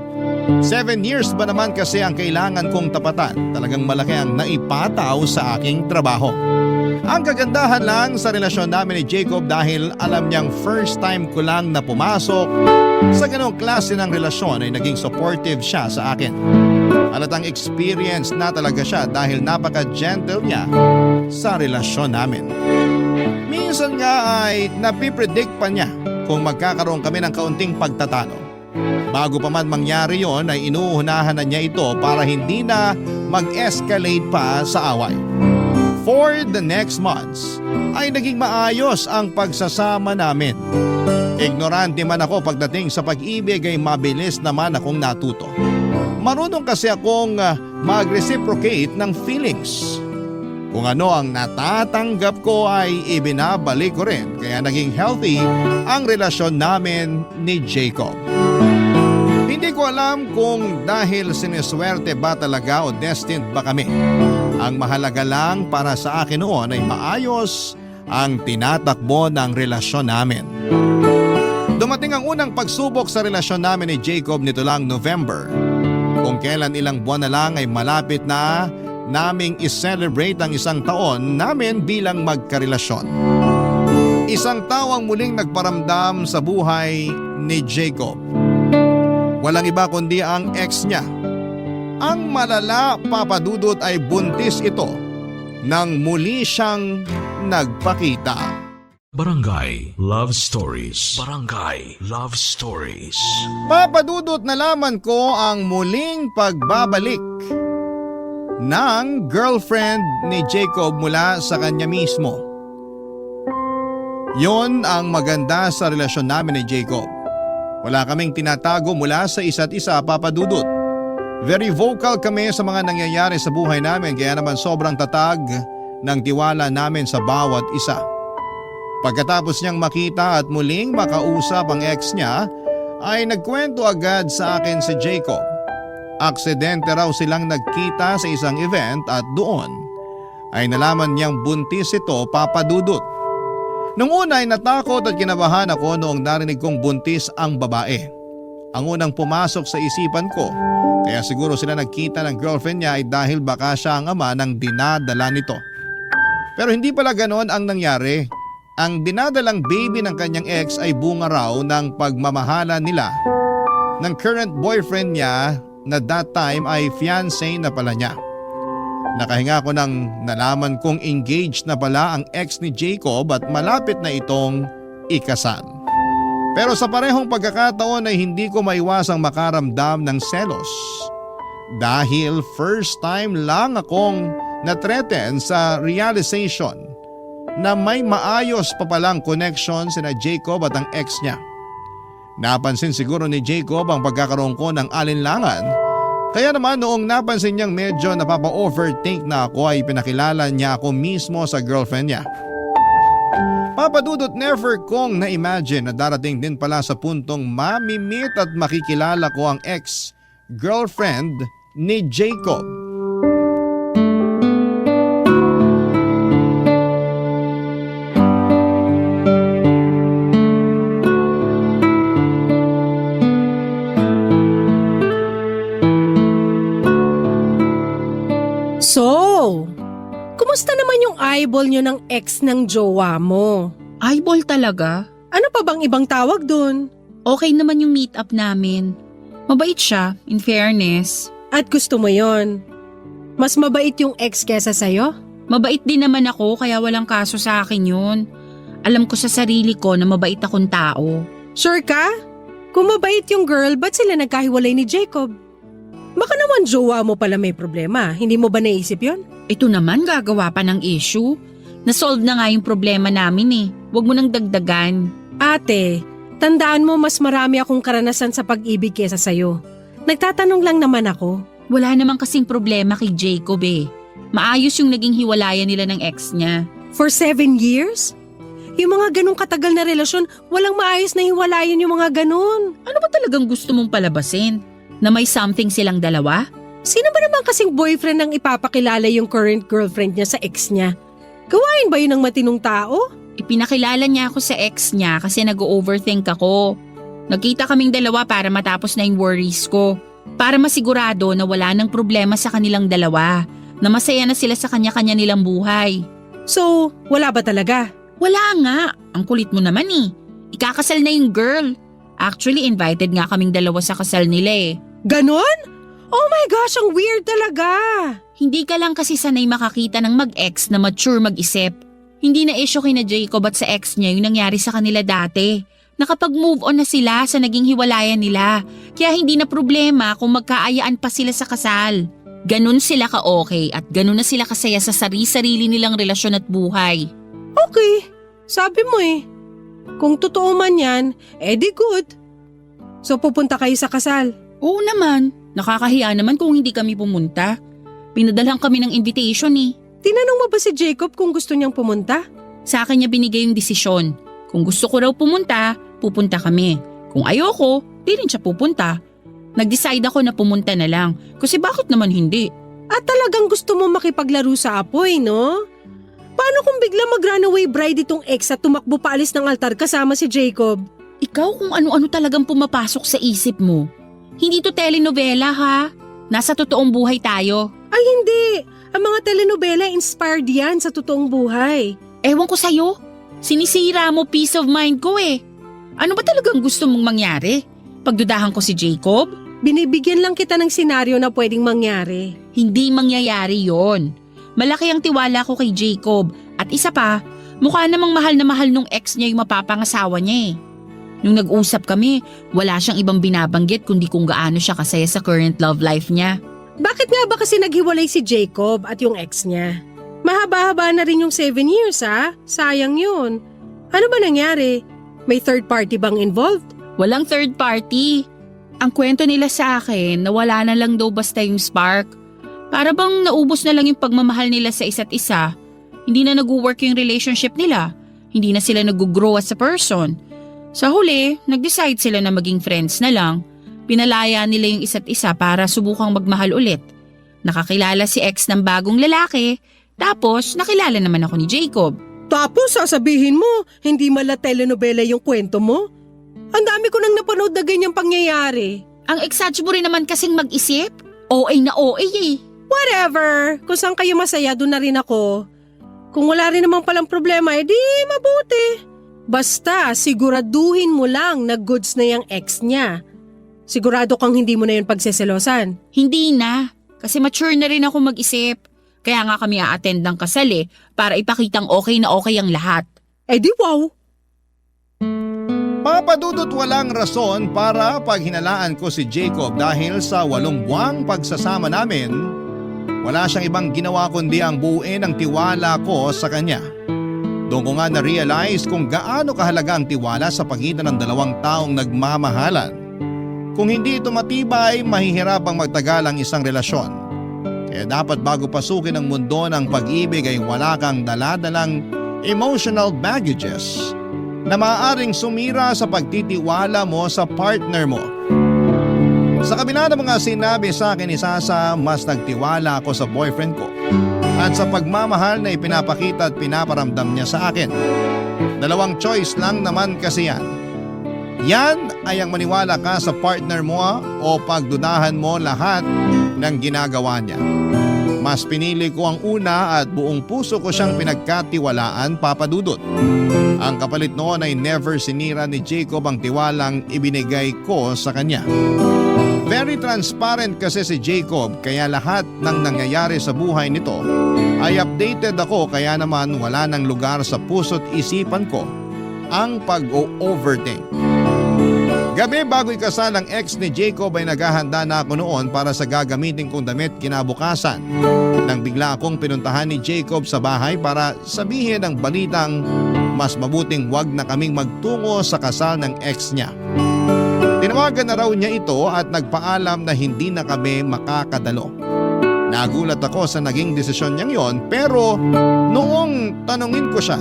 7 years ba naman kasi ang kailangan kong tapatan, talagang malaki ang naipataw sa aking trabaho. Ang kagandahan lang sa relasyon namin ni Jacob dahil alam niyang first time ko lang na pumasok sa ganong klase ng relasyon ay naging supportive siya sa akin. Halatang experience na talaga siya dahil napaka-gentle niya sa relasyon namin. Minsan nga ay napipredict pa niya kung magkakaroon kami ng kaunting pagtatalo. Bago pa man mangyari yon ay inuunahan na niya ito para hindi na mag-escalate pa sa away. For the next months ay naging maayos ang pagsasama namin. Ignorante man ako pagdating sa pag-ibig ay mabilis naman akong natuto. Marunong kasi akong mag-reciprocate ng feelings. Kung ano ang natatanggap ko ay ibinabalik ko rin kaya naging healthy ang relasyon namin ni Jacob. Hindi ko alam kung dahil sineswerte ba talaga o destined ba kami. Ang mahalaga lang para sa akin noon ay maayos ang tinatakbo ng relasyon namin. Dumating ang unang pagsubok sa relasyon namin ni Jacob nito lang November. Kung kailan ilang buwan na lang ay malapit na naming i-celebrate ang 1 taon namin bilang magkarelasyon. Isang tao ang muling nagparamdam sa buhay ni Jacob. Walang iba kundi ang ex niya. Ang malala, Papadudot, ay buntis ito nang muli siyang nagpakita. Barangay Love Stories. Barangay Love Stories. Papadudot, nalaman ko ang muling pagbabalik ng girlfriend ni Jacob mula sa kanya mismo. Yon ang maganda sa relasyon namin ni Jacob. Wala kaming tinatago mula sa isa't isa, Papadudot. Very vocal kami sa mga nangyayari sa buhay namin kaya naman sobrang tatag ng tiwala namin sa bawat isa. Pagkatapos niyang makita at muling makausap ang ex niya ay nagkwento agad sa akin si Jacob. Aksidente raw silang nagkita sa isang event at doon ay nalaman niyang buntis ito, Papadudot. Nung una ay natakot at kinabahan ako noong narinig kong buntis ang babae. Ang unang pumasok sa isipan ko, kaya siguro sila nagkita ng girlfriend niya ay dahil baka siya ang ama ng dinadala nito. Pero hindi pala ganon ang nangyari. Ang dinadalang baby ng kanyang ex ay bunga raw ng pagmamahala nila ng current boyfriend niya na that time ay fiancé na pala niya. Nakahinga ko nang nalaman kong engaged na pala ang ex ni Jacob at malapit na itong ikasal. Pero sa parehong pagkakataon ay hindi ko maiwasang makaramdam ng selos. Dahil first time lang akong na-threaten sa realization na may maayos pa palang connection sina Jacob at ang ex niya. Napansin siguro ni Jacob ang pagkakaroon ko ng alinlangan. Kaya naman noong napansin niyang medyo napapa-overthink na ako ay pinakilala niya ako mismo sa girlfriend niya. Papadudot, never kong na-imagine na darating din pala sa puntong mamimit at makikilala ko ang ex-girlfriend ni Jacob. So, kumusta naman yung eyeball nyo ng ex ng jowa mo? Eyeball talaga? Ano pa bang ibang tawag dun? Okay naman yung meet up namin. Mabait siya, in fairness. At gusto mo yon? Mas mabait yung ex kesa sa'yo? Mabait din naman ako kaya walang kaso sa akin yun. Alam ko sa sarili ko na mabait akong tao. Sure ka? Kung mabait yung girl, ba't sila nagkahiwalay ni Jacob? Baka naman jowa mo pala may problema. Hindi mo ba naisip yon? Ito naman gagawa pa ng issue. Nasolve na nga yung problema namin eh. Huwag mo nang dagdagan. Ate, tandaan mo mas marami akong karanasan sa pag-ibig kesa sa'yo. Nagtatanong lang naman ako. Wala naman kasing problema kay Jacob eh. Maayos yung naging hiwalayan nila ng ex niya. For 7 years? Yung mga ganong katagal na relasyon, walang maayos na hiwalayan yung mga ganon. Ano ba talagang gusto mong palabasin? Na may something silang dalawa? Sino ba naman kasing boyfriend ang ipapakilala yung current girlfriend niya sa ex niya? Gawain ba yun ng matinong tao? Ipinakilala niya ako sa ex niya kasi nag-overthink ako. Nagkita kaming dalawa para matapos na yung worries ko. Para masigurado na wala nang problema sa kanilang dalawa. Na masaya na sila sa kanya-kanya nilang buhay. So, wala ba talaga? Wala nga. Ang kulit mo naman eh. Ikakasal na yung girl. Actually, invited nga kaming dalawa sa kasal nila eh. Ganon? Oh my gosh, ang weird talaga. Hindi ka lang kasi sanay makakita ng mag-ex na mature mag-isip. Hindi na issue kina Jacob at sa ex niya yung nangyari sa kanila dati. Nakapag-move on na sila sa naging hiwalayan nila. Kaya hindi na problema kung magkaayaan pa sila sa kasal. Ganun sila ka-okay at ganun na sila kasaya sa sarili-sarili nilang relasyon at buhay. Okay, sabi mo eh. Kung totoo man yan, edi good. So pupunta kayo sa kasal? Oo naman. Nakakahiya naman kung hindi kami pumunta. Pinadalhan kami ng invitation eh. Tinanong mo ba si Jacob kung gusto niyang pumunta? Sa akin niya binigay yung desisyon. Kung gusto ko raw pumunta, pupunta kami. Kung ayoko, di rin siya pupunta. Nag-decide ako na pumunta na lang. Kasi bakit naman hindi? At talagang gusto mo makipaglaro sa apoy, no? Paano kung bigla mag-runaway bride itong ex at tumakbo paalis ng altar kasama si Jacob? Ikaw kung ano-ano talagang pumapasok sa isip mo. Hindi to telenovela ha. Nasa totoong buhay tayo. Ay hindi! Ang mga telenovela inspired yan sa totoong buhay. Ewan ko sa'yo. Sinisira mo peace of mind ko eh. Ano ba talagang gusto mong mangyari? Pagdudahan ko si Jacob? Binibigyan lang kita ng senaryo na pwedeng mangyari. Hindi mangyayari yon. Malaki ang tiwala ko kay Jacob. At isa pa, mukha namang mahal na mahal nung ex niya yung mapapangasawa niya eh. Nung nag-usap kami, wala siyang ibang binabanggit kundi kung gaano siya kasaya sa current love life niya. Bakit nga ba kasi naghiwalay si Jacob at yung ex niya? Mahaba-haba na rin yung 7 years ha? Sayang yun. Ano ba nangyari? May third party bang involved? Walang third party. Ang kwento nila sa akin na wala na lang daw basta yung spark. Para bang naubos na lang yung pagmamahal nila sa isa't isa. Hindi na nag-work yung relationship nila. Hindi na sila nag-grow as a person. Sa huli, nag-decide sila na maging friends na lang. Pinalaya nila yung isa't isa para subukang magmahal ulit. Nakakilala si ex ng bagong lalaki, tapos nakilala naman ako ni Jacob. Tapos sasabihin mo, hindi mala telenovela yung kwento mo? Ang dami ko nang napanood na ganyang pangyayari. Ang exage mo rin naman kasing mag-isip. OA na OA eh. Whatever, kung saan kayo masaya, doon na rin ako. Kung wala rin namang palang problema, edi mabuti. Basta siguraduhin mo lang na goods na yung ex niya. Sigurado kang hindi mo na yun pagseselosan. Hindi na, kasi mature na rin ako mag-isip. Kaya nga kami a-attend ng kasal eh, para ipakitang okay na okay ang lahat. Edi wow. Papadudot walang rason para paghinalaan ko si Jacob dahil sa 8 buwang pagsasama namin, wala siyang ibang ginawa kundi ang buuin ang tiwala ko sa kanya. Doon ko nga na-realize kung gaano kahalaga ang tiwala sa pagitan ng 2 taong nagmamahalan. Kung hindi ito matibay, mahihirapang magtagal ang isang relasyon. Kaya dapat bago pasukin ang mundo ng pag-ibig ay wala kang daladalang emotional baggages na maaaring sumira sa pagtitiwala mo sa partner mo. Sa kabila ng mga sinabi sa akin ni Sasa, mas nagtiwala ako sa boyfriend ko at sa pagmamahal na ipinapakita at pinaparamdam niya sa akin. 2 choice lang naman kasi yan. Yan ay ang maniwala ka sa partner mo o pagdudahan mo lahat ng ginagawa niya. Mas pinili ko ang una at buong puso ko siyang pinagkatiwalaan, papadudot. Ang kapalit noon ay never sinira ni Jacob ang tiwalang ibinigay ko sa kanya. Very transparent kasi si Jacob kaya lahat ng nangyayari sa buhay nito ay updated ako kaya naman wala nang lugar sa puso't isipan ko ang pag-overthink. Gabi bago ikasal ang ex ni Jacob ay naghahanda na ako noon para sa gagamitin kong damit kinabukasan. Nang bigla akong pinuntahan ni Jacob sa bahay para sabihin ang balitang mas mabuting wag na kaming magtungo sa kasal ng ex niya. Tinawagan na raw niya ito at nagpaalam na hindi na kami makakadalo. Nagulat ako sa naging desisyon niyang yon pero noong tanungin ko siya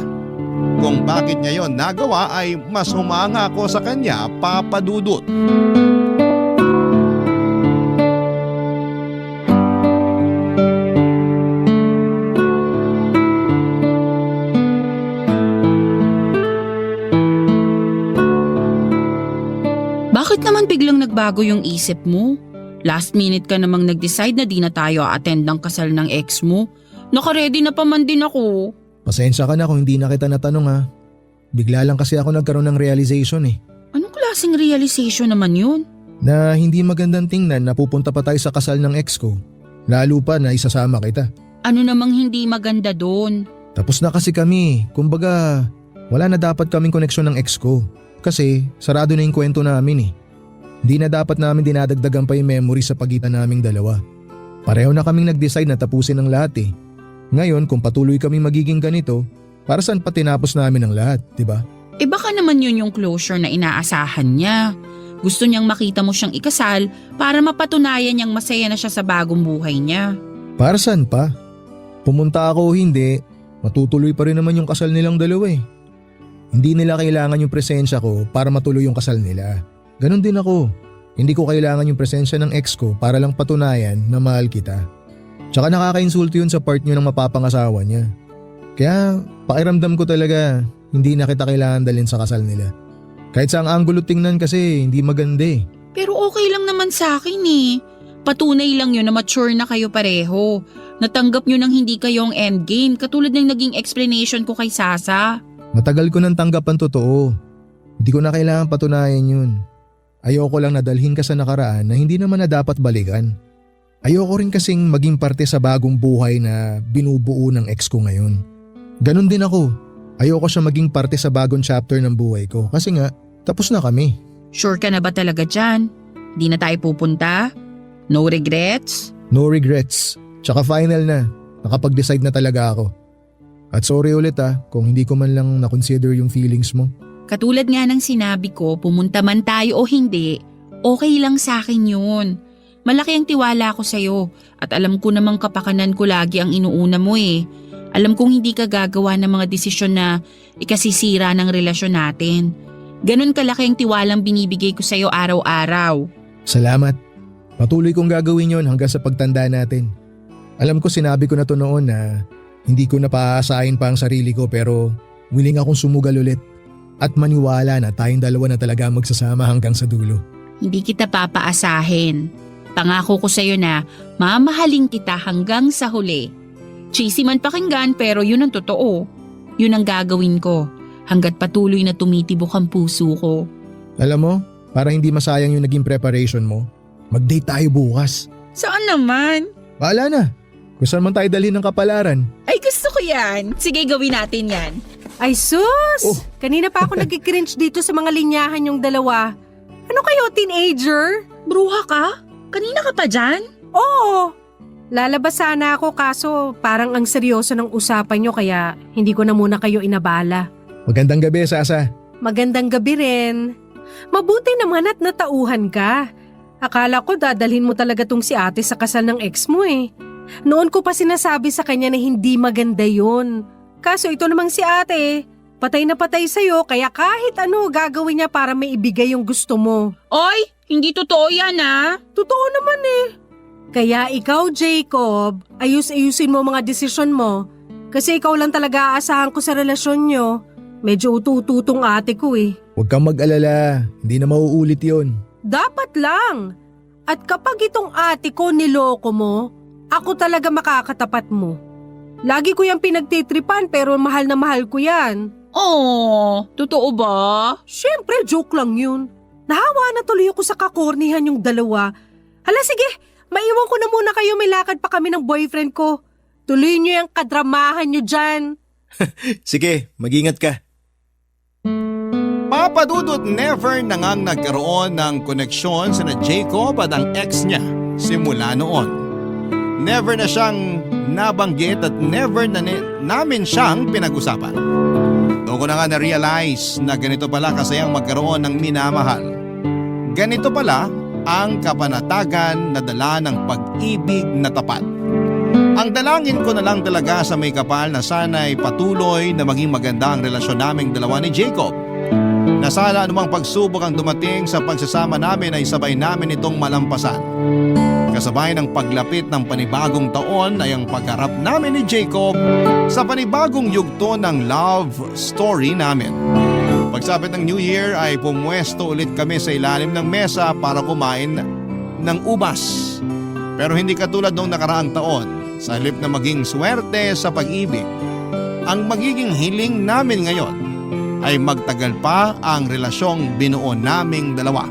kung bakit niya yon nagawa ay mas humanga ako sa kanya, papadudot. Bakit naman biglang nagbago yung isip mo? Last minute ka namang nag-decide na di na tayo attend ng kasal ng ex mo. Naka-ready na pa man din ako. Pasensya ka na kung hindi na kita natanong ha. Bigla lang kasi ako nagkaroon ng realization eh. Anong klaseng realization naman yun? Na hindi magandang tingnan na pupunta pa tayo sa kasal ng ex ko. Lalo pa na isasama kita. Ano namang hindi maganda doon? Tapos na kasi kami. Kumbaga, wala na dapat kaming koneksyon ng ex ko. Kasi sarado na yung kwento namin eh. Hindi na dapat namin dinadagdagan pa yung memory sa pagitan naming dalawa. Pareho na kaming nag-decide na tapusin ang lahat eh. Ngayon kung patuloy kaming magiging ganito, para saan pa tinapos namin ang lahat, di ba? Baka naman yun yung closure na inaasahan niya. Gusto niyang makita mo siyang ikasal para mapatunayan niyang masaya na siya sa bagong buhay niya. Para saan pa? Pumunta ako o hindi, matutuloy pa rin naman yung kasal nilang dalawa eh. Hindi nila kailangan yung presensya ko para matuloy yung kasal nila. Ganon din ako. Hindi ko kailangan yung presensya ng ex ko para lang patunayan na mahal kita. Tsaka nakakainsulto yun sa part nyo ng mapapangasawa niya. Kaya pakiramdam ko talaga hindi na kita kailangan dalhin sa kasal nila. Kahit sa ang anggulo tingnan kasi hindi maganda eh. Pero okay lang naman sa akin eh. Patunay lang yun na mature na kayo pareho. Natanggap nyo nang hindi kayo ang endgame katulad ng naging explanation ko kay Sasa. Matagal ko nang tanggap ang totoo. Hindi ko na kailangan patunayan yun. Ayoko lang nadalhin ka sa nakaraan na hindi naman na dapat balikan. Ayoko rin kasing maging parte sa bagong buhay na binubuo ng ex ko ngayon. Ganon din ako. Ayoko siya maging parte sa bagong chapter ng buhay ko kasi nga tapos na kami. Sure ka na ba talaga dyan? Di na tayo pupunta? No regrets? No regrets. Tsaka final na. Nakapag-decide na talaga ako. At sorry ulit kung hindi ko man lang na-consider yung feelings mo. Katulad nga ng sinabi ko, pumunta man tayo o hindi, okay lang sa akin yun. Malaki ang tiwala ko sa'yo at alam ko namang kapakanan ko lagi ang inuuna mo eh. Alam kong hindi ka gagawa ng mga desisyon na ikasisira ng relasyon natin. Ganon kalaki ang tiwalang binibigay ko sa'yo araw-araw. Salamat. Patuloy kong gagawin yon hanggang sa pagtanda natin. Alam ko sinabi ko na to noon na hindi ko na paaasahin pa ang sarili ko pero willing akong sumugal ulit. At maniwala na tayong dalawa na talaga magsasama hanggang sa dulo. Hindi kita papaasahin. Pangako ko sa'yo na mamahalin kita hanggang sa huli. Cheesy man pakinggan pero yun ang totoo. Yun ang gagawin ko hanggat patuloy na tumitibok ang puso ko. Alam mo, para hindi masayang yung naging preparation mo, mag-date tayo bukas. Saan naman? Bahala na. Kung saan man tayo dalhin ng kapalaran. Ay gusto ko yan. Sige gawin natin yan. Ay sus! Oh. Kanina pa ako nag-cringe dito sa mga linyahan yung dalawa. Ano kayo, teenager? Bruha ka? Kanina ka pa dyan? Oo! Lalabas sana ako kaso parang ang seryoso ng usapan nyo kaya hindi ko na muna kayo inabala. Magandang gabi, Sasa. Magandang gabi rin. Mabuti naman at natauhan ka. Akala ko dadalhin mo talaga tong si ate sa kasal ng ex mo eh. Noon ko pa sinasabi sa kanya na hindi maganda yun. Kaso ito namang si ate, patay na patay sa'yo kaya kahit ano gagawin niya para maibigay yung gusto mo. Oy, hindi totoo yan ah. Totoo naman eh. Kaya ikaw Jacob, ayus-ayusin mo mga desisyon mo. Kasi ikaw lang talaga aasahan ko sa relasyon nyo. Medyo utututong ate ko eh. Huwag kang mag-alala. Hindi na mauulit yon. Dapat lang. At kapag itong ate ko niloko mo, ako talaga makakatapat mo. Lagi ko yung pinagtitripan pero mahal na mahal ko yan. Oh, totoo ba? Siyempre, joke lang yun. Nahawa na tuloy ako sa kakornihan yung dalawa. Hala sige, maiwan ko na muna kayo, may lakad pa kami ng boyfriend ko. Tuloy nyo yung kadramahan nyo dyan. Sige, mag-ingat ka. Papadudot never na ngang nagkaroon ng koneksyon sina Jacob at ang ex niya simula noon. Never na siyang nabanggit at never na namin siyang pinag-usapan. Doon ko na nga na-realize na ganito pala kasayang magkaroon ng minamahal. Ganito pala ang kapanatagan na dala ng pag-ibig na tapat. Ang dalangin ko na lang talaga sa may kapal na sana'y patuloy na maging maganda ang relasyon naming dalawa ni Jacob. Na sana anumang pagsubok ang dumating sa pagsasama namin ay sabay namin itong malampasan. Kasabay ng paglapit ng panibagong taon ay ang pagharap namin ni Jacob sa panibagong yugto ng love story namin. Pagsapit ng New Year ay pumwesto ulit kami sa ilalim ng mesa para kumain ng ubas. Pero hindi katulad noong nakaraang taon, sa halip na maging swerte sa pag-ibig, ang magiging hiling namin ngayon ay magtagal pa ang relasyong binuo naming dalawa.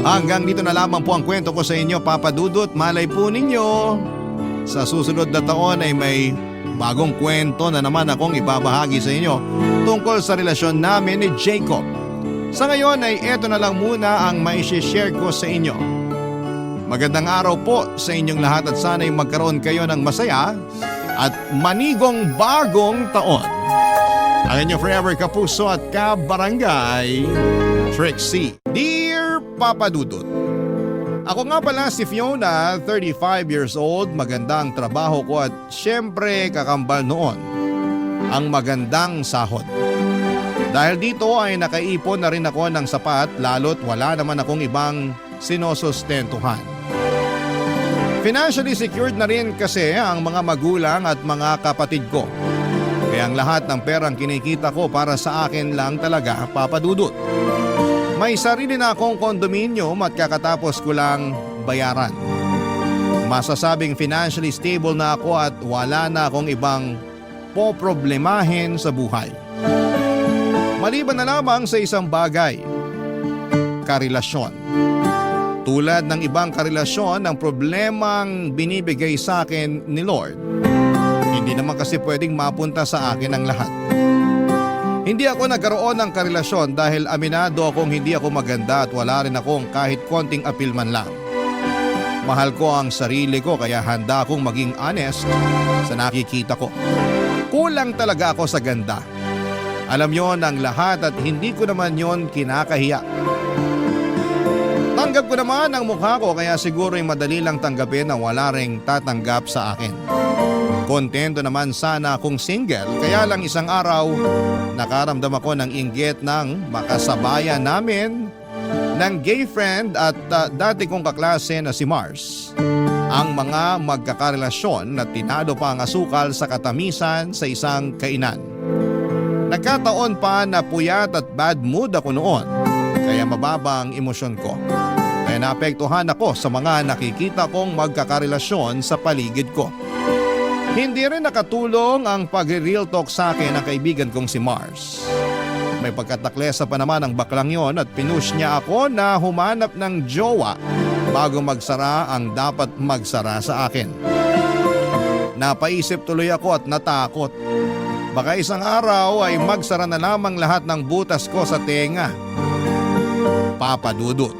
Hanggang dito na lamang po ang kwento ko sa inyo, Papa Dudut. Malay po ninyo, sa susunod na taon ay may bagong kwento na naman akong ibabahagi sa inyo tungkol sa relasyon namin ni Jacob. Sa ngayon ay eto na lang muna ang maishishare ko sa inyo. Magandang araw po sa inyong lahat at sana'y magkaroon kayo ng masaya at manigong bagong taon. Ang inyong forever kapuso at kabarangay, Trixie. Dear Papa Dudut, ako nga pala si Fiona, 35 years old, magandang trabaho ko at syempre kakambal noon ang magandang sahod. Dahil dito ay nakaipon na rin ako ng sapat lalo't wala naman akong ibang sinusustentuhan. Financially secured na rin kasi ang mga magulang at mga kapatid ko. Kaya ang lahat ng perang kinikita ko para sa akin lang talaga, Papa Dudut. May sarili na akong kondominium at kakatapos ko lang bayaran. Masasabing financially stable na ako at wala na akong ibang poproblemahin sa buhay. Maliban na lamang sa isang bagay, karelasyon. Tulad ng ibang karelasyon, ang problemang binibigay sa akin ni Lord, hindi naman kasi pwedeng mapunta sa akin ang lahat. Hindi ako nagkaroon ng karelasyon dahil aminado akong hindi ako maganda at wala rin akong kahit konting apil man lang. Mahal ko ang sarili ko kaya handa akong maging honest sa nakikita ko. Kulang talaga ako sa ganda. Alam yon ang lahat at hindi ko naman yon kinakahiya. Tanggap ko naman ang mukha ko kaya siguro ay madali lang tanggapin na wala ring tatanggap sa akin. Kontento naman sana akong single kaya lang isang araw nakaramdam ako ng inggit ng makasabayan namin ng gay friend at dati kong kaklase na si Mars. Ang mga magkakarelasyon na tinado pa ang asukal sa katamisan sa isang kainan. Nagkataon pa na puyat at bad mood ako noon kaya mababa ang emosyon ko. Kaya naapektuhan ako sa mga nakikita kong magkakarelasyon sa paligid ko. Hindi rin nakatulong ang pag-real talk sa akin ng kaibigan kong si Mars. May pagkataklesa pa naman ang baklang yon at pinush niya ako na humanap ng jowa bago magsara ang dapat magsara sa akin. Napaisip tuloy ako at natakot. Baka isang araw ay magsara na lamang lahat ng butas ko sa tenga. Papa Dudut.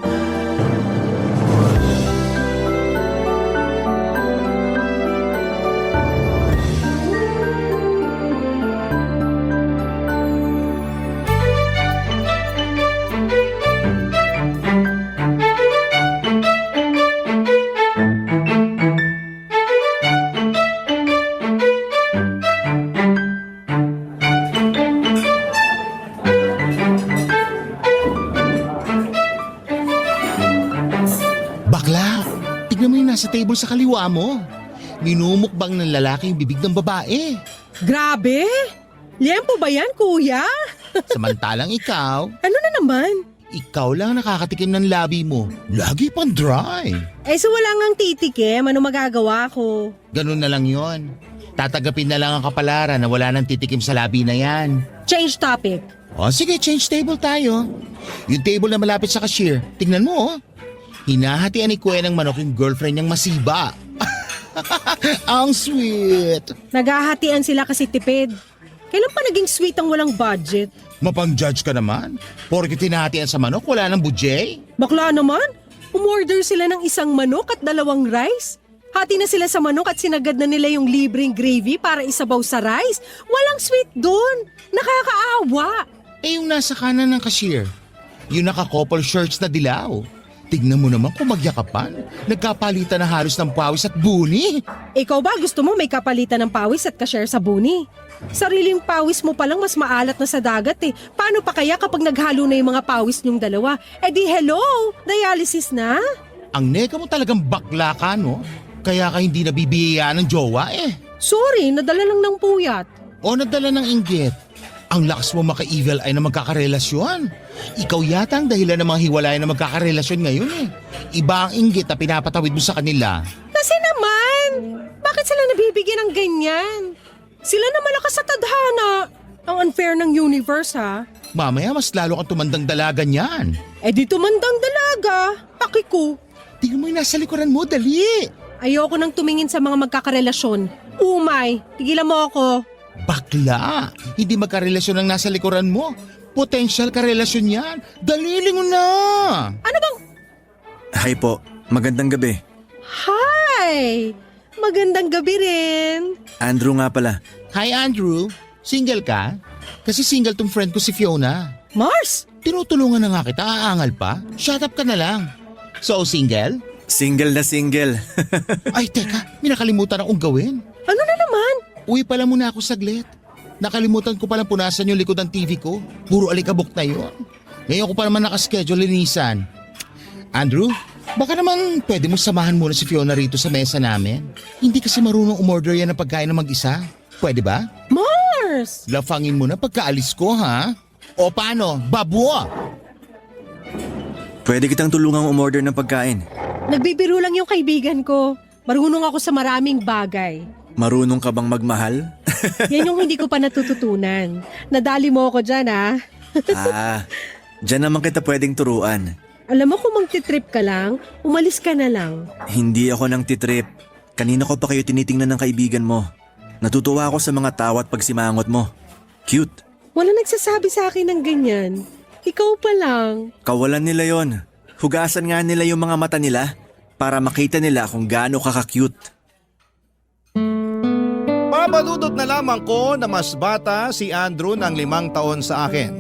Sa table sa kaliwa mo. Minumukbang ng lalaki yung bibig ng babae. Grabe! Liempo ba yan, kuya? Samantalang ikaw, Ano na naman? ikaw lang nakakatikim ng labi mo. Lagi pang dry. So wala ngang titikim, ano magagawa ko? Ganun na lang yon. Tatagapin na lang ang kapalaran na wala nang titikim sa labi na yan. Change topic. O sige, change table tayo. Yung table na malapit sa cashier, tingnan mo oh. Hinahatian ni Kuya ng manok yung girlfriend niyang masiba. Ang sweet. Naghahatian sila kasi tipid. Kailan pa naging sweet ang walang budget? Mapang-judge ka naman. Porke tinahatian sa manok, wala nang budget. Bakla naman, umorder sila ng isang manok at 2 rice. Hati na sila sa manok at sinagad na nila yung libreng gravy para isabaw sa rice. Walang sweet doon. Nakakaawa. Yung nasa kanan ng cashier, yung naka-couple shirts na dilaw. Tignan mo naman kung magyakapan. Nagkapalitan na halos ng pawis at buni. Ikaw ba gusto mo may kapalitan ng pawis at ka-share sa buni? Sariling pawis mo palang mas maalat na sa dagat eh. Paano pa kaya kapag naghalo na yung mga pawis niyong dalawa? Di hello, dialysis na? Ang nega mo talagang bakla ka, no? Kaya ka hindi nabibiyayaan ng jowa eh. Sorry, nadala lang ng puyat. O nadala ng inggit. Ang lakas mo maka-evil eye na magkakarelasyon. Ikaw yata ang dahilan ng mga hiwalayan na magkakarelasyon ngayon eh. Iba ang inggit na pinapatawid mo sa kanila. Kasi naman, bakit sila nabibigyan ng ganyan? Sila na malakas sa tadhana. Ang unfair ng universe ha. Mamaya mas lalo kang tumandang dalaga niyan. Eh di tumandang dalaga. Paki ko. Tingnan mo yung nasa likuran mo, dali. Ayoko nang tumingin sa mga magkakarelasyon. Umay, tigilan mo ako. Bakla, hindi magkarelasyon ang nasa likuran mo. Potential karelasyon yan. Dalili mo na. Ano bang... Hi po, magandang gabi. Hi! Magandang gabi rin. Andrew nga pala. Hi Andrew, single ka? Kasi single tong friend ko si Fiona. Mars! Tinutulungan na nga kita, aangal pa. Shut up ka na lang. So, single? Single na single. Ay, teka, may nakalimutan akong gawin. Ano na naman? Uwi pala muna ako saglit. Nakalimutan ko palang punasan yung likod ng TV ko. Puro alikabok na yun. Ngayon ko pa naman nakaschedule linisan. Andrew, baka naman pwede mo samahan muna si Fiona rito sa mesa namin. Hindi kasi marunong umorder yan ng pagkain ng mag-isa. Pwede ba? Mars! Lafangin mo na pagkaalis ko, ha? O paano? Babwa! Pwede kitang tulungang umorder ng pagkain. Nagbibiro lang yung kaibigan ko. Marunong ako sa maraming bagay. Marunong ka bang magmahal? Yan yung hindi ko pa natututunan. Nadali mo ako dyan ha. Dyan naman kita pwedeng turuan. Alam mo kung magtitrip ka lang, umalis ka na lang. Hindi ako nang titrip. Kanina ko pa kayo tinitingnan ng kaibigan mo. Natutuwa ako sa mga tawa at pagsimangot mo. Cute. Wala nagsasabi sa akin ng ganyan. Ikaw pa lang. Kawalan nila yon. Hugasan nga nila yung mga mata nila para makita nila kung gaano ka-cute. Papadudot na lamang ko na mas bata si Andrew ng 5 taon sa akin.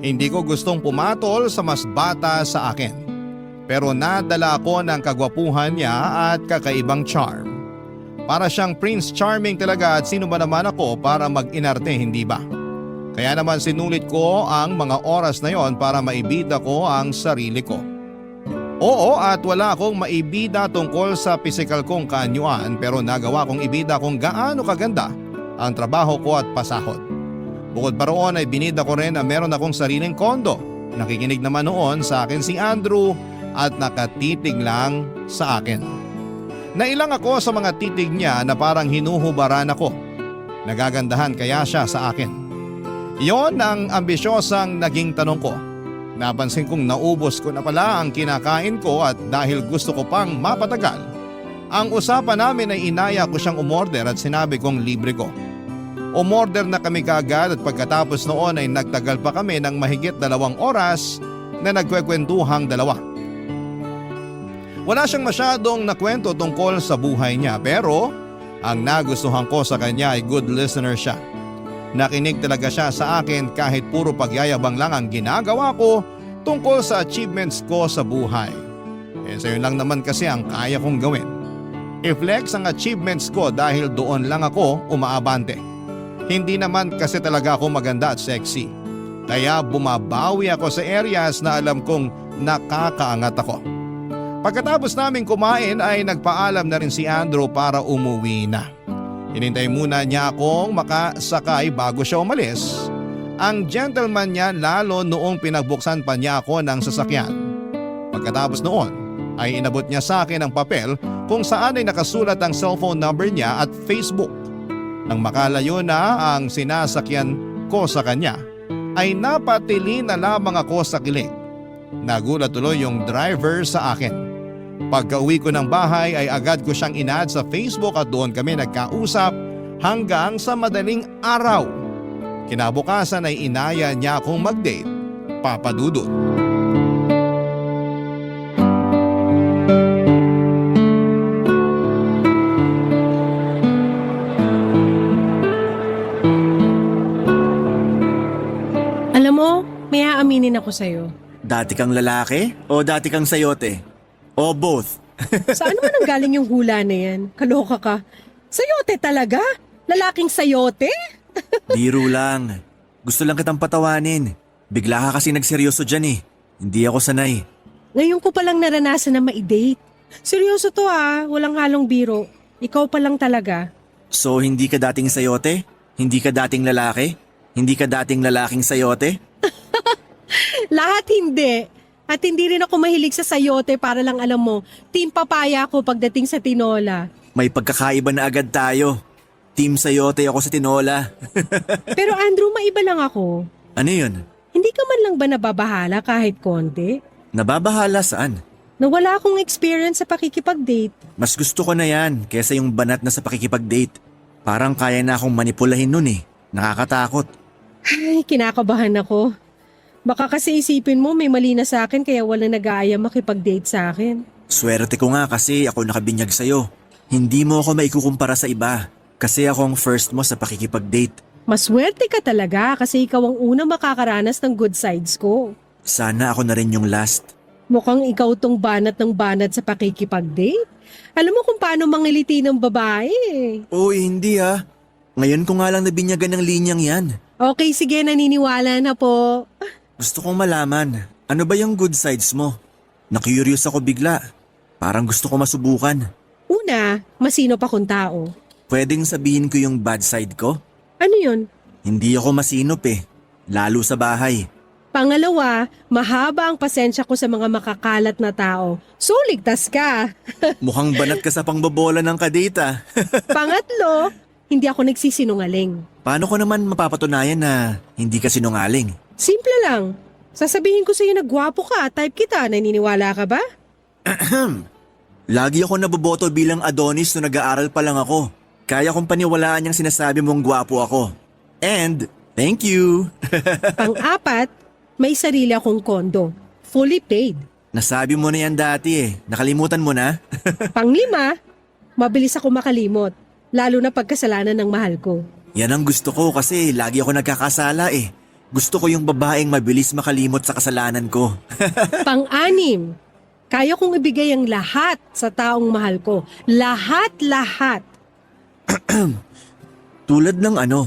Hindi ko gustong pumatol sa mas bata sa akin. Pero nadala ko ng kagwapuhan niya at kakaibang charm. Para siyang Prince Charming talaga at sino ba naman ako para mag-inarte, hindi ba? Kaya naman sinulit ko ang mga oras na yon para maibida ko ang sarili ko. Oo, at wala akong maibida tungkol sa pisikal kong kaanyuan pero nagawa kong ibida kung gaano kaganda ang trabaho ko at pasahod. Bukod pa roon ay binida ko rin na meron akong sariling kondo. Nakikinig naman noon sa akin si Andrew at nakatitig lang sa akin. Nailang ako sa mga titig niya na parang hinuhubaran ako. Nagagandahan kaya siya sa akin. Iyon ang ambisyosang naging tanong ko. Napansin kong naubos ko na pala ang kinakain ko at dahil gusto ko pang mapatagal, ang usapan namin ay inaya ko siyang umorder at sinabi kong libre ko. Umorder na kami kaagad at pagkatapos noon ay nagtagal pa kami ng mahigit 2 oras na nagkwekwentuhang dalawa. Wala siyang masyadong nakwento tungkol sa buhay niya pero ang nagustuhan ko sa kanya ay good listener siya. Nakinig talaga siya sa akin kahit puro pagyayabang lang ang ginagawa ko tungkol sa achievements ko sa buhay. Sayo lang naman kasi ang kaya kong gawin. I-flex ang achievements ko dahil doon lang ako umaabante. Hindi naman kasi talaga ako maganda at sexy. Kaya bumabawi ako sa areas na alam kong nakakaangat ako. Pagkatapos namin kumain ay nagpaalam na rin si Andrew para umuwi na. Hinintay muna niya akong makasakay bago siya umalis. Ang gentleman niya lalo noong pinagbuksan pa niya ako ng sasakyan. Pagkatapos noon ay inabot niya sa akin ang papel kung saan ay nakasulat ang cellphone number niya at Facebook. Nang makalayo na ang sinasakyan ko sa kanya ay napatili na lamang ako sa kilig. Nagulat tuloy yung driver sa akin. Pagka-uwi ko ng bahay ay agad ko siyang in-add sa Facebook at doon kami nagkausap hanggang sa madaling araw. Kinabukasan ay inaya niya akong mag-date, papadudot. Alam mo, may aaminin ako sa'yo. Dati kang lalaki o dati kang sayote? O both? Saan naman ang galing yung hula na yan? Kaloka ka. Sayote talaga? Lalaking sayote? Biro lang. Gusto lang kitang patawanin. Bigla ka kasi nagseryoso dyan eh. Hindi ako sanay. Ngayon ko palang naranasan na ma-date. Seryoso to walang halong biro. Ikaw pa lang talaga. So hindi ka dating sayote? Hindi ka dating lalaki? Hindi ka dating lalaking sayote? Lahat hindi. At hindi rin ako mahilig sa sayote para lang alam mo, team papaya ako pagdating sa tinola. May pagkakaiba na agad tayo. Team sayote ako sa tinola. Pero Andrew, maiba lang ako. Ano yun? Hindi ka man lang ba nababahala kahit konti? Nababahala saan? Na wala akong experience sa pakikipag-date. Mas gusto ko na yan kesa yung banat na sa pakikipag-date. Parang kaya na akong manipulahin nun eh. Nakakatakot. Ay, kinakabahan ako. Baka kasi isipin mo may mali na sa akin kaya wala nag-aaya makipag-date sa akin. Swerte ko nga kasi ako nakabinyag sa'yo. Hindi mo ako maikukumpara sa iba. Kasi ako ang first mo sa pakikipag-date. Maswerte ka talaga kasi ikaw ang unang makakaranas ng good sides ko. Sana ako na rin yung last. Mukhang ikaw tong banat ng banat sa pakikipag-date. Alam mo kung paano mangiliti ng babae. Uy, hindi ah. Ngayon ko nga lang nabinyagan ng linyang yan. Okay, sige, naniniwala na po. Gusto kong malaman, ano ba yung good sides mo? Na-curious ako bigla. Parang gusto ko masubukan. Una, masinop akong tao. Pwedeng sabihin ko yung bad side ko? Ano yun? Hindi ako masinop eh. Lalo sa bahay. Pangalawa, mahaba ang pasensya ko sa mga makakalat na tao. So, ligtas ka. Mukhang banat ka sa pangbobola ng kadita. Pangatlo, hindi ako nagsisinungaling. Paano ko naman mapapatunayan na hindi ka sinungaling? Simple lang. Sasabihin ko sa'yo na gwapo ka, type kita, naniniwala ka ba? Lagi ako naboboto bilang Adonis nung nag-aaral pa lang ako. Kaya kong paniwalaan yung sinasabi mong gwapo ako. And, thank you. Pang-apat, may sarili akong kondo. Fully paid. Nasabi mo na yan dati eh. Nakalimutan mo na? Pang-lima, mabilis ako makalimot. Lalo na pagkasalanan ng mahal ko. Yan ang gusto ko kasi lagi ako nagkakasala eh. Gusto ko yung babaeng mabilis makalimot sa kasalanan ko. Pang-anim, kaya kong ibigay ang lahat sa taong mahal ko. Lahat-lahat. Tulad ng ano?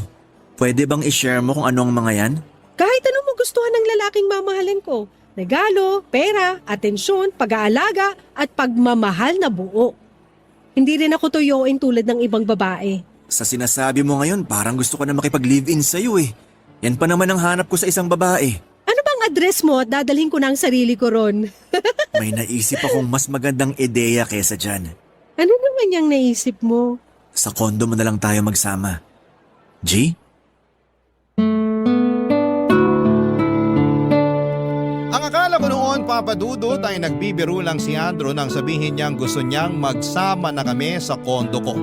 Pwede bang i-share mo kung ano ang mga yan? Kahit ano mo gustuhan ng lalaking mamahalin ko. Regalo, pera, atensyon, pag-aalaga, at pagmamahal na buo. Hindi rin ako tuyuin tulad ng ibang babae. Sa sinasabi mo ngayon, parang gusto ko na makipag-live-in sa'yo eh. Yan pa naman ang hanap ko sa isang babae. Ano bang address mo at dadalhin ko na ang sarili ko ron? May naisip akong mas magandang ideya kesa dyan. Ano naman yung naisip mo? Sa kondo mo na lang tayo magsama. G? Ang akala ko noon, Papa Dudut, ay nagbibiro lang si Andrew nang sabihin niyang gusto niyang magsama na kami sa kondo ko.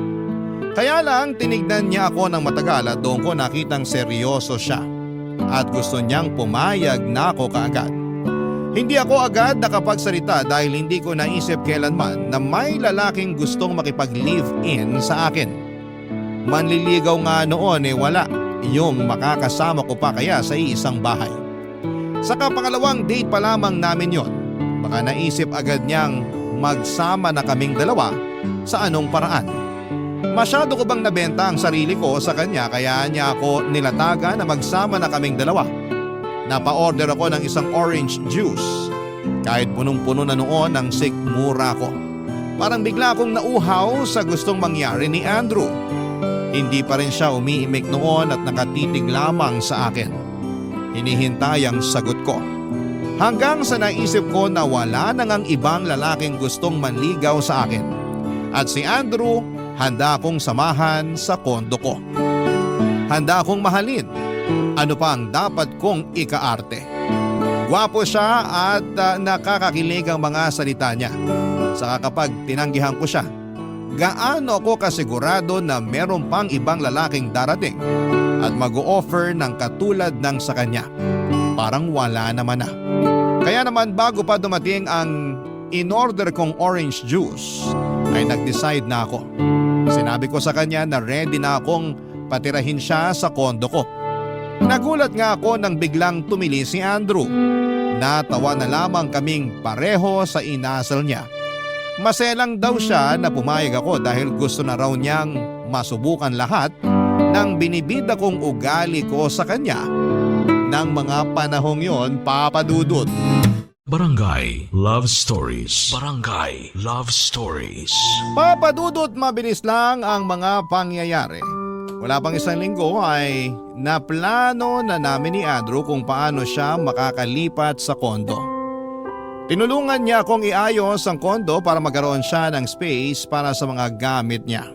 Kaya lang tinignan niya ako ng matagal at doon ko nakitang seryoso siya at gusto niyang pumayag na ako kaagad. Hindi ako agad nakapagsalita dahil hindi ko naisip kailanman na may lalaking gustong makipag-live-in sa akin. Manliligaw nga noon wala yung makakasama ko pa kaya sa iisang bahay. Saka pangalawang date pa lamang namin yon. Baka naisip agad niyang magsama na kaming dalawa sa anong paraan. Masyado ko bang nabenta ang sarili ko sa kanya kaya niya ako nilataga na magsama na kaming dalawa. Napa-order ako ng isang orange juice. Kahit punong-puno na noon ang sikmura ko. Parang bigla akong nauhaw sa gustong mangyari ni Andrew. Hindi pa rin siya umiimik noon at nakatitig lamang sa akin. Hinihintay ang sagot ko. Hanggang sa naisip ko na wala nang ang ibang lalaking gustong manligaw sa akin. At si Andrew, handa akong samahan sa kondo ko. Handa akong mahalin. Ano pa ang dapat kong ikaarte? Gwapo siya at nakakakilig ang mga salita niya. Saka kapag tinanggihan ko siya, gaano ako kasigurado na meron pang ibang lalaking darating at mag-o-offer ng katulad ng sa kanya. Parang wala naman na. Kaya naman bago pa dumating ang in-order kong orange juice, ay nag-decide na ako. Sinabi ko sa kanya na ready na akong patirahin siya sa kondo ko. Nagulat nga ako nang biglang tumili si Andrew. Natawa na lamang kaming pareho sa inasal niya. Maselang daw siya na pumayag ako dahil gusto na raw niyang masubukan lahat ng binibida kong ugali ko sa kanya ng mga panahong yon, Papa Dudut. Barangay Love Stories. Barangay Love Stories. Papa Dudut, mabilis lang ang mga pangyayari. Wala pang isang linggo ay naplano na namin ni Andrew kung paano siya makakalipat sa kondo. Tinulungan niya akong iayos ang kondo para magkaroon siya ng space para sa mga gamit niya.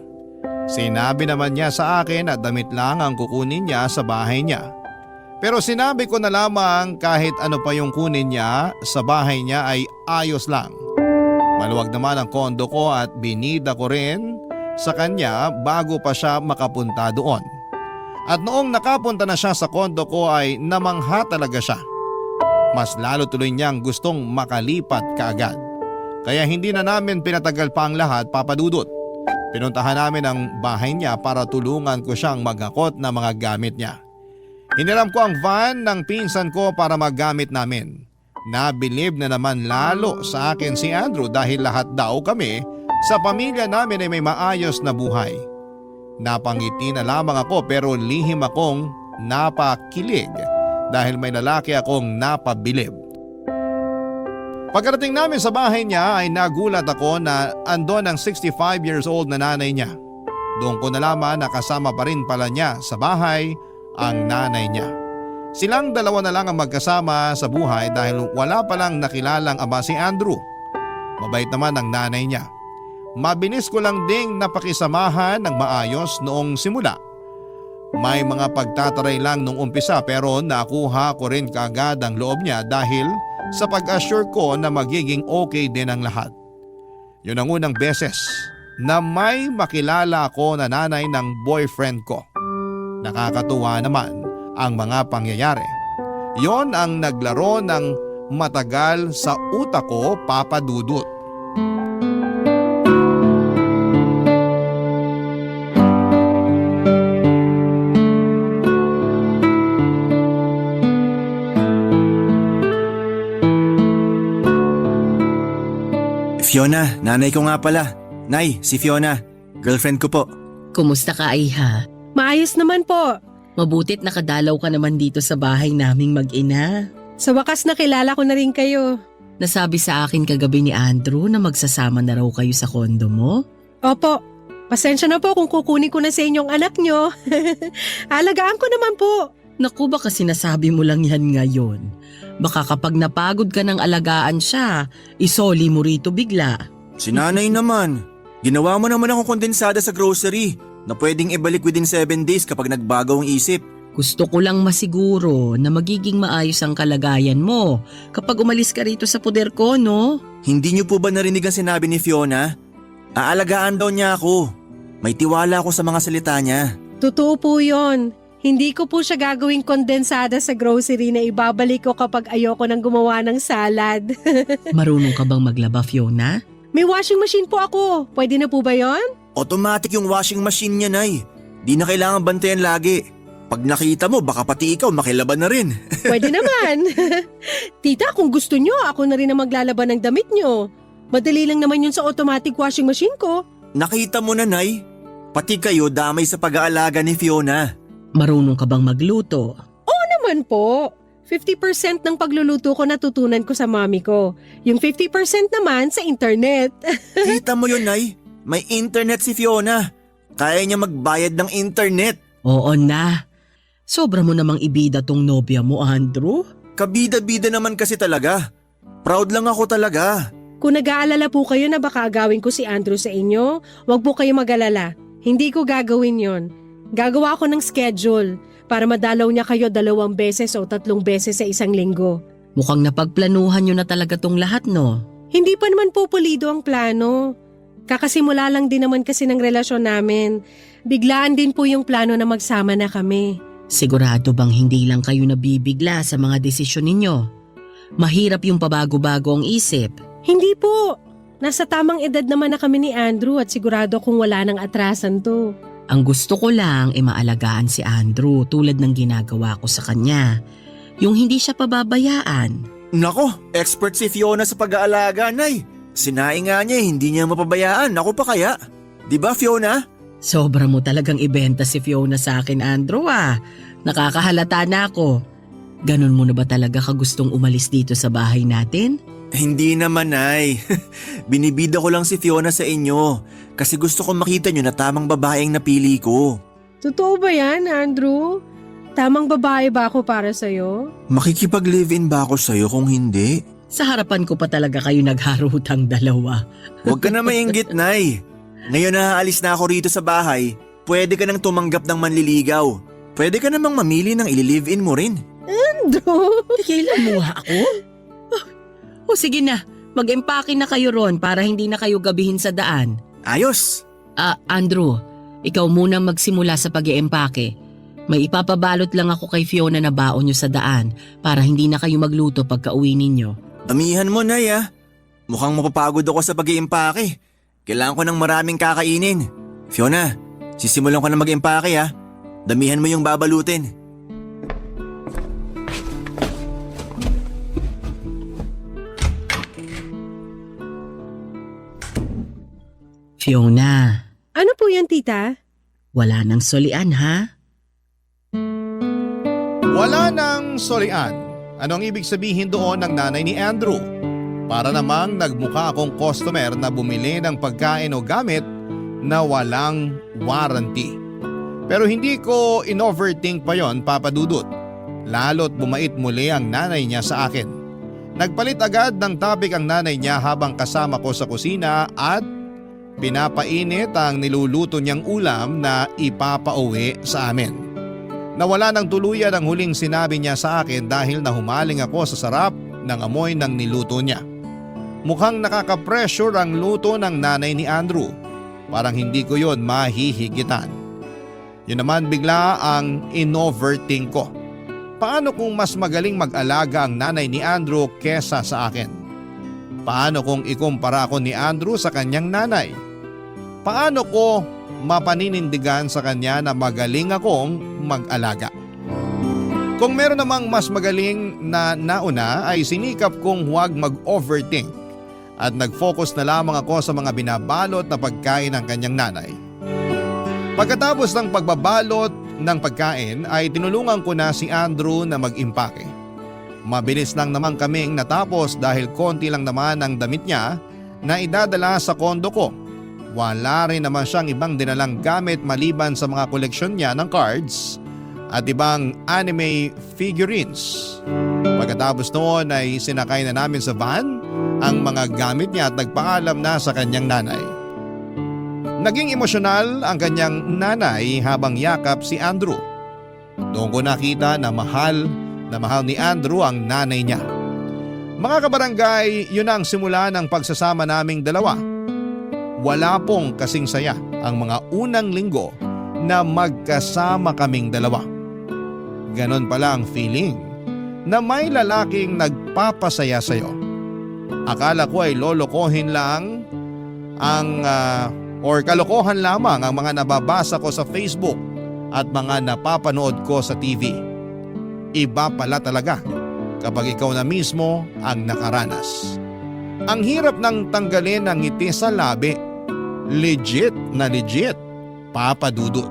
Sinabi naman niya sa akin at damit lang ang kukunin niya sa bahay niya. Pero sinabi ko na lamang kahit ano pa yung kunin niya sa bahay niya ay ayos lang. Maluwag naman ang kondo ko at binida ko rin sa kanya bago pa siya makapunta doon. At noong nakapunta na siya sa kondo ko ay namangha talaga siya. Mas lalo tuloy niyang gustong makalipat kaagad. Kaya hindi na namin pinatagal pa ang lahat, Papa Dudut. Pinuntahan namin ang bahay niya para tulungan ko siyang maghakot ng mga gamit niya. Hiniram ko ang van ng pinsan ko para magamit namin. Nabilib na naman lalo sa akin si Andrew dahil lahat daw kami sa pamilya namin ay may maayos na buhay. Napangiti na lamang ako pero lihim akong napakilig dahil may lalaki akong napabilib. Pagkarating namin sa bahay niya ay nagulat ako na andon ang 65 years old na nanay niya. Doon ko nalaman na kasama pa rin pala niya sa bahay ang nanay niya. Silang dalawa na lang ang magkasama sa buhay dahil wala palang nakilalang ama si Andrew. Mabait naman ang nanay niya. Mabilis ko lang ding napakisamahan ng maayos noong simula. May mga pagtataray lang nung umpisa pero nakuha ko rin kaagad ang loob niya dahil sa pag-assure ko na magiging okay din ang lahat. Yun ang unang beses na may makilala ako na nanay ng boyfriend ko. Nakakatuwa naman ang mga pangyayari. Yon ang naglaro ng matagal sa utak ko, Papa Dudut. Fiona, nanay ko nga pala. Nay, si Fiona. Girlfriend ko po. Kumusta ka, Iha? Maayos naman po. Mabutit nakadalaw ka naman dito sa bahay naming mag-ina. Sa wakas nakilala ko na rin kayo. Nasabi sa akin kagabi ni Andrew na magsasama na raw kayo sa kondo mo. Opo, pasensya na po kung kukunin ko na sa inyong anak nyo. Alagaan ko naman po. Naku, baka sinasabi mo lang yan ngayon. Baka kapag napagod ka ng alagaan siya, isoli mo rito bigla. Si nanay naman. Ginawa mo naman akong kondensada sa grocery na pwedeng ibalik within 7 days kapag nagbago ang isip. Gusto ko lang masiguro na magiging maayos ang kalagayan mo kapag umalis ka rito sa poder ko, no? Hindi niyo po ba narinig ang sinabi ni Fiona? Aalagaan daw niya ako. May tiwala ako sa mga salita niya. Totoo po yun. Hindi ko po siya gagawing kondensada sa grocery na ibabalik ko kapag ayoko nang gumawa ng salad. Marunong ka bang maglaba, Fiona? May washing machine po ako. Pwede na po ba yon? Automatic yung washing machine niya, Nay. Di na kailangan bantayan lagi. Pag nakita mo, baka pati ikaw makilaban na rin. Pwede naman. Tita, kung gusto nyo, ako na rin ang maglalaban ng damit nyo. Madali lang naman yun sa automatic washing machine ko. Nakita mo na, Nay. Pati kayo damay sa pag-aalaga ni Fiona. Marunong ka bang magluto? Naman po. 50% ng pagluluto ko natutunan ko sa mami ko. Yung 50% naman sa internet. Kita mo yun, Nay. May internet si Fiona. Kaya niya magbayad ng internet. Oo na. Sobra mo namang ibida tong nobya mo, Andrew. Kabida-bida naman kasi talaga. Proud lang ako talaga. Kung nag-aalala po kayo na baka agawin ko si Andrew sa inyo, wag po kayo mag-alala. Hindi ko gagawin yon. Gagawa ako ng schedule para madalaw niya kayo 2 beses o 3 beses sa isang linggo. Mukhang napagplanuhan nyo na talaga tong lahat, no? Hindi pa naman po pulido ang plano. Kakasimula lang din naman kasi ng relasyon namin. Biglaan din po yung plano na magsama na kami. Sigurado bang hindi lang kayo nabibigla sa mga desisyon ninyo? Mahirap yung pabago-bago ang isip. Hindi po. Nasa tamang edad naman na kami ni Andrew at sigurado kung wala nang atrasan to. Ang gusto ko lang ay maalagaan si Andrew tulad ng ginagawa ko sa kanya. Yung hindi siya pababayaan. Nako, expert si Fiona sa pag-aalaga, Nay. Sinaing nga niya, hindi niya mapabayaan. Ako pa kaya? Di ba, Fiona? Sobra mo talagang ibenta si Fiona sa akin, Andrew, ah. Nakakahalata na ako. Ganon mo na ba talaga kagustong umalis dito sa bahay natin? Hindi naman, Nay. Binibida ko lang si Fiona sa inyo kasi gusto ko makita nyo na tamang babaeng napili ko. Totoo ba yan, Andrew? Tamang babae ba ako para sa'yo? Makikipag-live-in ba ako sa'yo kung hindi? Sa harapan ko pa talaga kayo nagharutang dalawa. Huwag ka na mainggit, Nay. Ngayon na aalis na ako rito sa bahay, pwede ka nang tumanggap ng manliligaw. Pwede ka namang mamili ng ili-live-in mo rin. Andrew? Tigilan mo nga ako? O sige na, mag-empake na kayo ron para hindi na kayo gabihin sa daan. Ayos! Andrew, ikaw muna magsimula sa pag-iempake. May ipapabalot lang ako kay Fiona na baon nyo sa daan para hindi na kayo magluto pagka uwi ninyo. Damihan mo, Nay, ah. Mukhang mapapagod ako sa pag-iimpake. Kailangan ko ng maraming kakainin. Fiona, sisimulan ko na mag-impake, ah. Damihan mo yung babalutin. Fiona, Ano po yan, tita? wala nang solian ha? Wala nang solian. Anong ibig sabihin doon ng nanay ni Andrew? Para namang nagmukha akong customer na bumili ng pagkain o gamit na walang warranty. Pero hindi ko in-overthink pa yon, Papa Dudut. Lalo't bumait muli ang nanay niya sa akin. Nagpalit agad ng topic ang nanay niya habang kasama ko sa kusina at pinapainit ang niluluto niyang ulam na ipapauwi sa amin. Nawala ng tuluyan ang huling sinabi niya sa akin dahil nahumaling ako sa sarap ng amoy ng niluto niya. Mukhang nakaka-pressure ang luto ng nanay ni Andrew. Parang hindi ko yon mahihigitan. Yun naman bigla ang in-overthink ko. Paano kung mas magaling mag-alaga ang nanay ni Andrew kesa sa akin? Paano kung ikumpara ko ni Andrew sa kanyang nanay? Paano ko mapaninindigan sa kanya na magaling akong mag-alaga? Kung meron namang mas magaling na nauna ay sinikap kong huwag mag-overthink at nag-focus na lamang ako sa mga binabalot na pagkain ng kanyang nanay. Pagkatapos ng pagbabalot ng pagkain ay tinulungan ko na si Andrew na mag-impake. Mabilis lang naman kaming natapos dahil konti lang naman ang damit niya na idadala sa kondo ko. Wala rin naman siyang ibang dinalang gamit maliban sa mga koleksyon niya ng cards at ibang anime figurines. Pagkatapos noon ay sinakay na namin sa van ang mga gamit niya at nagpaalam na sa kanyang nanay. Naging emosyonal ang kanyang nanay habang yakap si Andrew. Doon ko nakita na mahal ni Andrew ang nanay niya. Mga kabarangay, yun ang simula ng pagsasama naming dalawa. Wala pong kasing saya ang mga unang linggo na magkasama kaming dalawa. Ganon pala ang feeling na may lalaking nagpapasaya sa'yo. Akala ko ay lolokohin lang kalokohan lamang ang mga nababasa ko sa Facebook at mga napapanood ko sa TV. Iba pala talaga kapag ikaw na mismo ang nakaranas. Ang hirap ng tanggalin ang ngiti sa labi. Legit na legit, Papa Dudut.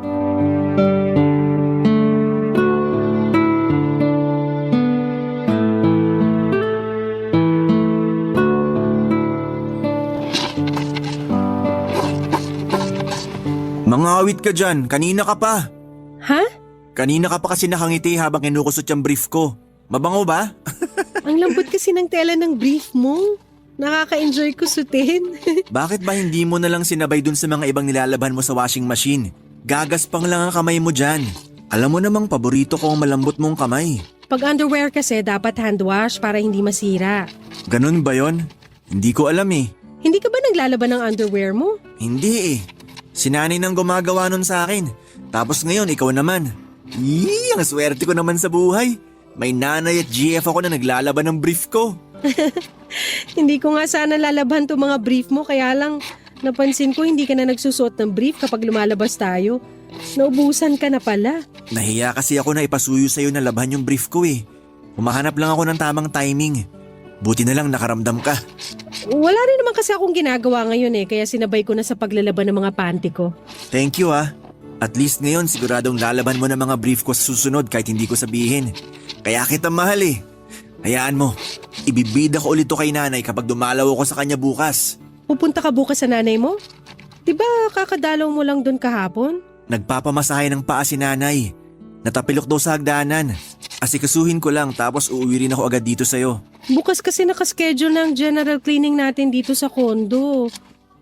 Mga awit ka dyan, kanina ka pa. Ha? Kanina ka pa kasi nakangiti habang kinukusot yung brief ko. Mabango ba? Ang lambot kasi ng tela ng brief mo. Nakaka-enjoy ko sutin. Bakit ba hindi mo na lang sinabay dun sa mga ibang nilalaban mo sa washing machine? Gagaspang lang ang kamay mo dyan. Alam mo namang paborito ko ang malambot mong kamay. Pag underwear kasi dapat hand wash para hindi masira. Ganun ba yon? Hindi ko alam eh. Hindi ka ba naglalaban ng underwear mo? Hindi eh. Sinanay nang gumagawa nun sa akin. Tapos ngayon ikaw naman. Ang swerte ko naman sa buhay. May nanay at GF ako na naglalaban ng brief ko. Hindi ko nga sana lalaban to mga brief mo, kaya lang napansin ko hindi ka na nagsusuot ng brief kapag lumalabas tayo. Naubusan ka na pala. Nahiya kasi ako na ipasuyo sa'yo na laban yung brief ko eh. Humahanap lang ako ng tamang timing. Buti na lang nakaramdam ka. Wala rin naman kasi akong ginagawa ngayon eh, kaya sinabay ko na sa paglalaban ng mga panty ko. Thank you ah. At least ngayon siguradong lalaban mo ng mga brief ko sa susunod kahit hindi ko sabihin. Kaya kita mahal eh. Hayaan mo, ibibida ko ulit to kay nanay kapag dumalaw ako sa kanya bukas. Pupunta ka bukas sa nanay mo? Diba kakadalaw mo lang doon kahapon? Nagpapamasahe ng paa si nanay. Natapilok daw sa hagdanan. Asikasuhin ko lang tapos uuwi rin ako agad dito sa'yo. Bukas kasi nakaschedule ng general cleaning natin dito sa kondo.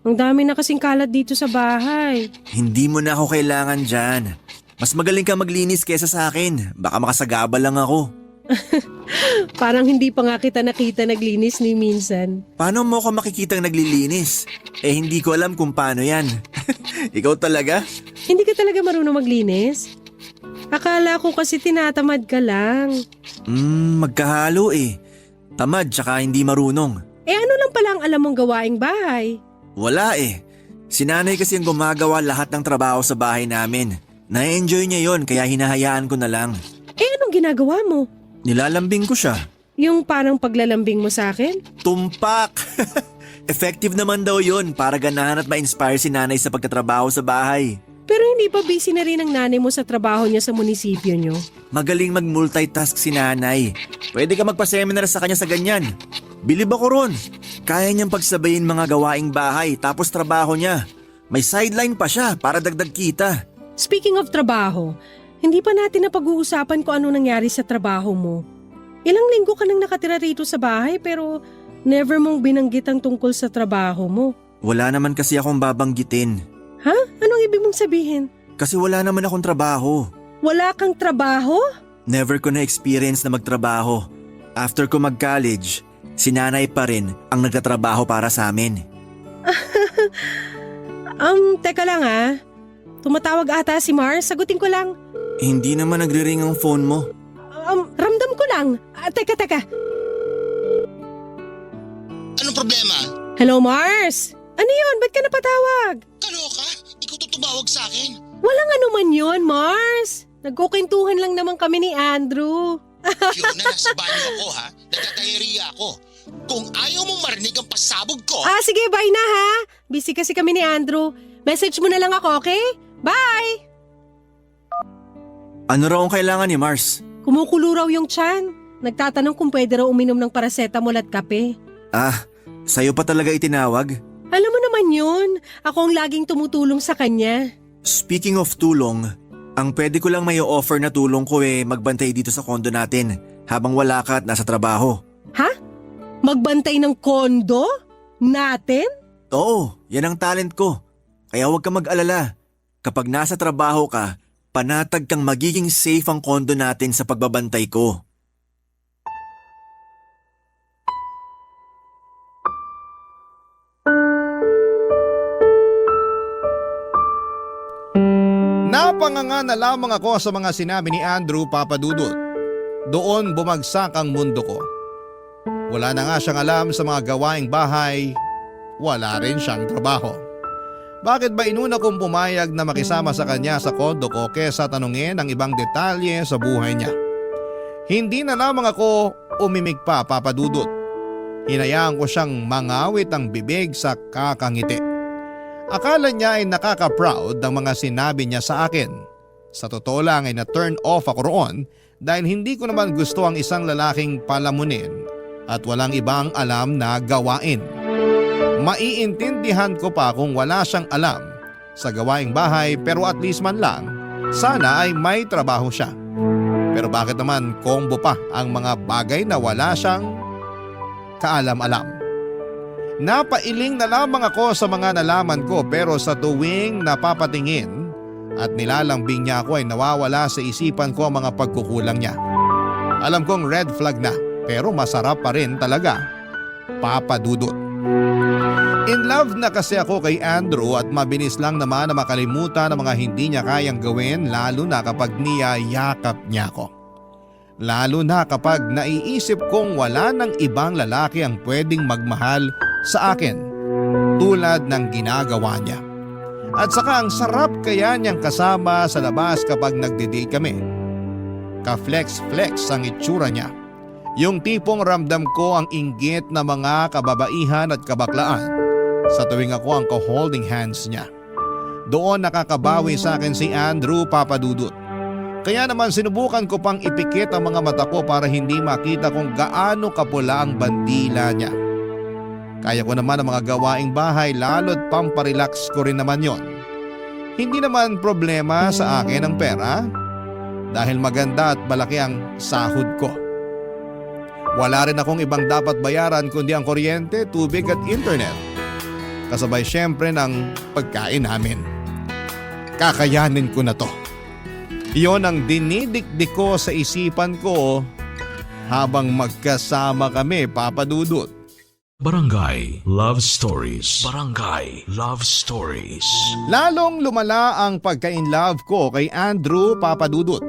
Ang dami na kasing kalat dito sa bahay. Hindi mo na ako kailangan dyan. Mas magaling ka maglinis kesa sa akin. Baka makasagabal lang ako. Parang hindi pa nga kita nakita naglinis ni minsan. Paano mo ako makikitang naglilinis? Hindi ko alam kung paano yan. Ikaw talaga? Hindi ka talaga marunong maglinis? Akala ko kasi tinatamad ka lang. Magkahalo eh. Tamad tsaka hindi marunong. Ano lang pala ang alam mong gawaing bahay? Wala eh. Si nanay kasi ang gumagawa lahat ng trabaho sa bahay namin. Na-enjoy niya yon kaya hinahayaan ko na lang. Anong ginagawa mo? Nilalambing ko siya. Yung parang paglalambing mo sa akin? Tumpak! Effective naman daw yon para ganahan at ma-inspire si nanay sa pagtatrabaho sa bahay. Pero hindi ba busy na rin ang nanay mo sa trabaho niya sa munisipyo niyo? Magaling mag-multitask si nanay. Pwede ka magpa-seminar sa kanya sa ganyan. Bilib ako ron. Kaya niyang pagsabayin mga gawaing bahay tapos trabaho niya. May sideline pa siya para dagdag kita. Speaking of trabaho, hindi pa natin napag-uusapan kung ano nangyari sa trabaho mo. Ilang linggo ka nang nakatira rito sa bahay pero never mong binanggit ang tungkol sa trabaho mo. Wala naman kasi akong babanggitin. Ha? Anong ibig mong sabihin? Kasi wala naman akong trabaho. Wala kang trabaho? Never ko na-experience na magtrabaho. After ko mag-college, si nanay pa rin ang nagtatrabaho para sa amin. Teka lang ah. Tumatawag ata si Mars. Sagutin ko lang. Hindi naman nagre-ring ang phone mo. Ramdam ko lang. Teka. Anong problema? Hello Mars? Ano yun? Ba't ka napatawag? Kaloka? Ikaw to tumawag sa akin? Walang anuman yun, Mars. Nagkukentuhan lang naman kami ni Andrew. Fiona, nasa banyo ako ha. Nagkakayariya ako. Kung ayaw mong marinig ang pasabog ko… Sige, bye na ha. Busy kasi kami ni Andrew. Message mo na lang ako, okay? Bye! Ano raw ang kailangan ni Mars? Kumukulo raw yung tiyan. Nagtatanong kung pwede raw uminom ng paracetamol at kape. Sa'yo pa talaga itinawag? Alam mo naman yun. Ako ang laging tumutulong sa kanya. Speaking of tulong, ang pwede ko lang may offer na tulong ko magbantay dito sa kondo natin habang wala ka at nasa trabaho. Ha? Magbantay ng kondo? Natin? Oo, yan ang talent ko. Kaya huwag ka mag-alala. Kapag nasa trabaho ka, panatag kang magiging safe ang kondo natin sa pagbabantay ko. Napanganga na lamang ako sa mga sinabi ni Andrew, Papa Dudut. Doon bumagsak ang mundo ko. Wala na nga siyang alam sa mga gawaing bahay, wala rin siyang trabaho. Bakit ba inuna kong pumayag na makisama sa kanya sa kondo ko kesa tanungin ang ibang detalye sa buhay niya? Hindi na lamang ako umimik pa, Papa Dudut. Hinayaan ko siyang mangawit ang bibig sa kakangiti. Akala niya ay nakaka-proud ng mga sinabi niya sa akin. Sa totoo lang ay na-turn off ako roon dahil hindi ko naman gusto ang isang lalaking palamunin at walang ibang alam na gawain. Maiintindihan ko pa kung wala siyang alam sa gawaing bahay pero at least man lang sana ay may trabaho siya. Pero bakit naman combo pa ang mga bagay na wala siyang kaalam-alam? Napailing na lamang ako sa mga nalaman ko pero sa tuwing napapatingin at nilalambing niya ako ay nawawala sa isipan ko ang mga pagkukulang niya. Alam kong red flag na pero masarap pa rin talaga, Papa Dudut. In love na kasi ako kay Andrew at mabilis lang naman na makalimutan ang mga hindi niya kayang gawin lalo na kapag niyayakap niya ako. Lalo na kapag naiisip kong wala ng ibang lalaki ang pwedeng magmahal sa akin tulad ng ginagawa niya. At saka ang sarap kaya niyang kasama sa labas kapag nagde-date kami. Ka-flex-flex ang itsura niya. Yung tipong ramdam ko ang inggit na mga kababaihan at kabaklaan sa tuwing ako ang ka-holding hands niya. Doon nakakabawi sa akin si Andrew, Papa Dudut. Kaya naman sinubukan ko pang ipikit ang mga mata ko para hindi makita kung gaano kapula ang bandila niya. Kaya ko naman ang mga gawaing bahay lalo't pamparelax ko rin naman yon. Hindi naman problema sa akin ang pera dahil maganda at malaki ang sahod ko. Wala rin akong ibang dapat bayaran kundi ang kuryente, tubig at internet. Kasabay syempre ng pagkain namin. Kakayanin ko na to. Iyon ang dinidikdik ko sa isipan ko habang magkasama kami, Papa Dudut. Barangay Love Stories. Barangay Love Stories. Lalong lumala ang pagka-inlove ko kay Andrew, Papa Dudut.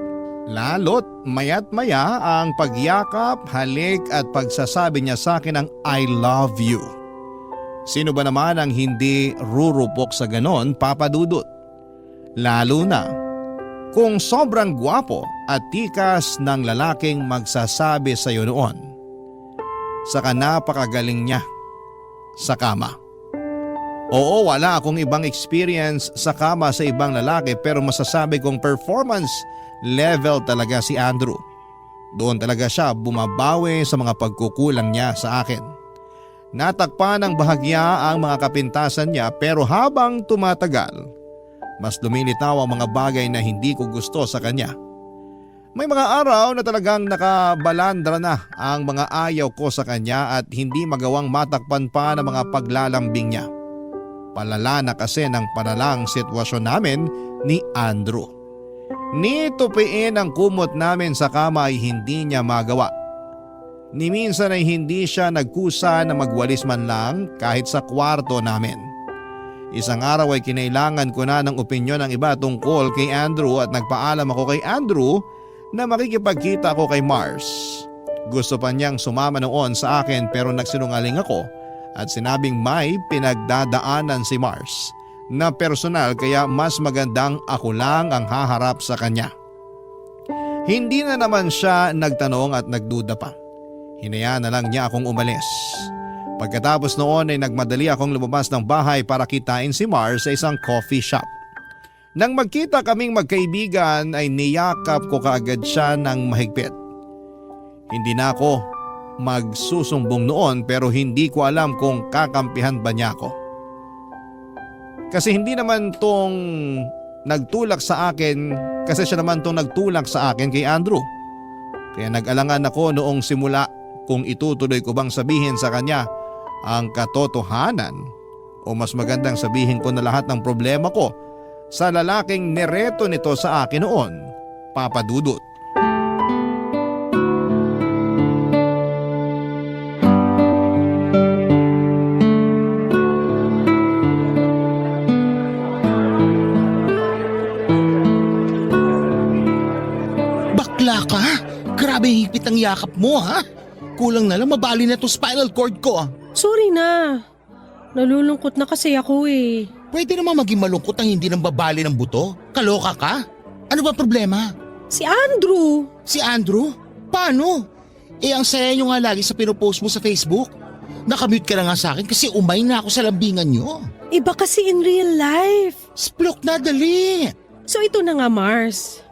Lalo't mayat maya ang pagyakap, halik at pagsasabi niya sa akin ng I love you. Sino ba naman ang hindi rurupok sa ganon, Papa Dudut? Lalo na kung sobrang gwapo at tikas ng lalaking magsasabi sa iyo noon. Saka napakagaling niya sa kama. Oo, wala akong ibang experience sa kama sa ibang lalaki pero masasabi kong performance level talaga si Andrew. Doon talaga siya bumabawi sa mga pagkukulang niya sa akin. Natakpan ng bahagya ang mga kapintasan niya pero habang tumatagal, mas lumilitaw ang mga bagay na hindi ko gusto sa kanya. May mga araw na talagang nakabalandra na ang mga ayaw ko sa kanya at hindi magawang matakpan pa ng mga paglalambing niya. Palala na kasi ng palalang sitwasyon namin ni Andrew. Ni tupiin ang kumot namin sa kama ay hindi niya magawa. Ni minsan ay hindi siya nagkusa na magwalis man lang kahit sa kwarto namin. Isang araw ay kinailangan ko na ng opinyon ng iba tungkol kay Andrew at nagpaalam ako kay Andrew na makikipagkita ako kay Mars. Gusto pa niyang sumama noon sa akin pero nagsinungaling ako at sinabing may pinagdadaanan si Mars na personal kaya mas magandang ako lang ang haharap sa kanya. Hindi na naman siya nagtanong at nagduda pa. Hinayaan na lang niya akong umalis. Pagkatapos noon ay nagmadali akong lumabas ng bahay para kitain si Mars sa isang coffee shop. Nang magkita kaming magkaibigan ay niyakap ko kaagad siya ng mahigpit. Hindi na ako magsusumbong noon pero hindi ko alam kung kakampihan ba niya ako. Kasi hindi naman tong nagtulak sa akin kasi siya naman tong nagtulak sa akin kay Andrew. Kaya nag-alangan ako noong simula kung itutuloy ko bang sabihin sa kanya ang katotohanan o mas magandang sabihin ko na lahat ng problema ko sa lalaking nereto nito sa akin noon, Papa Dudut. Bakla ka? Grabe higpit ang yakap mo ha? Kulang na lang mabali na to spinal cord ko. Sorry na. Nalulungkot na kasi ako eh. Pwede naman maging malungkot ang hindi nang babali ng buto? Kaloka ka? Ano ba problema? Si Andrew. Si Andrew? Paano? Ang saya nyo nga lagi sa pinupost mo sa Facebook. Nakamute ka na nga sa akin kasi umay na ako sa lambingan nyo. Iba kasi in real life. Splok na dali. So ito na nga Mars.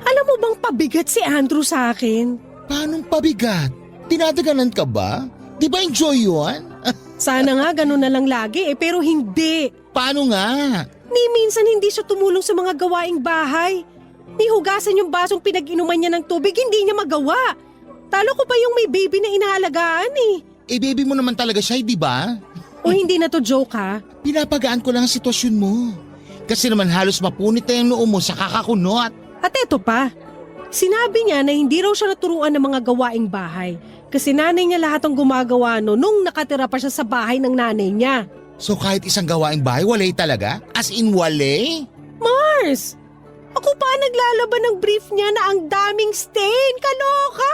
Alam mo bang pabigat si Andrew sa akin? Paanong pabigat? Dinadaganan ka ba? Di ba enjoy yun? Sana nga ganun na lang lagi pero hindi. Paano nga? Ni minsan hindi siya tumulong sa mga gawaing bahay. Ni hugasan yung basong pinag-inuman niya ng tubig, hindi niya magawa. Talo ko pa yung may baby na inaalagaan eh. Baby mo naman talaga siya, di ba? O hindi na to joke ha? Pinapagaan ko lang ang sitwasyon mo. Kasi naman halos mapunit na yung noo mo sa kakakunot. At eto pa, sinabi niya na hindi raw siya naturuan ng mga gawaing bahay. Kasi nanay niya lahat ang gumagawa nung nakatira pa siya sa bahay ng nanay niya. So kahit isang gawaing bahay, walay talaga? As in walay? Mars! Ako pa naglalaban ng brief niya na ang daming stain. Kaloka!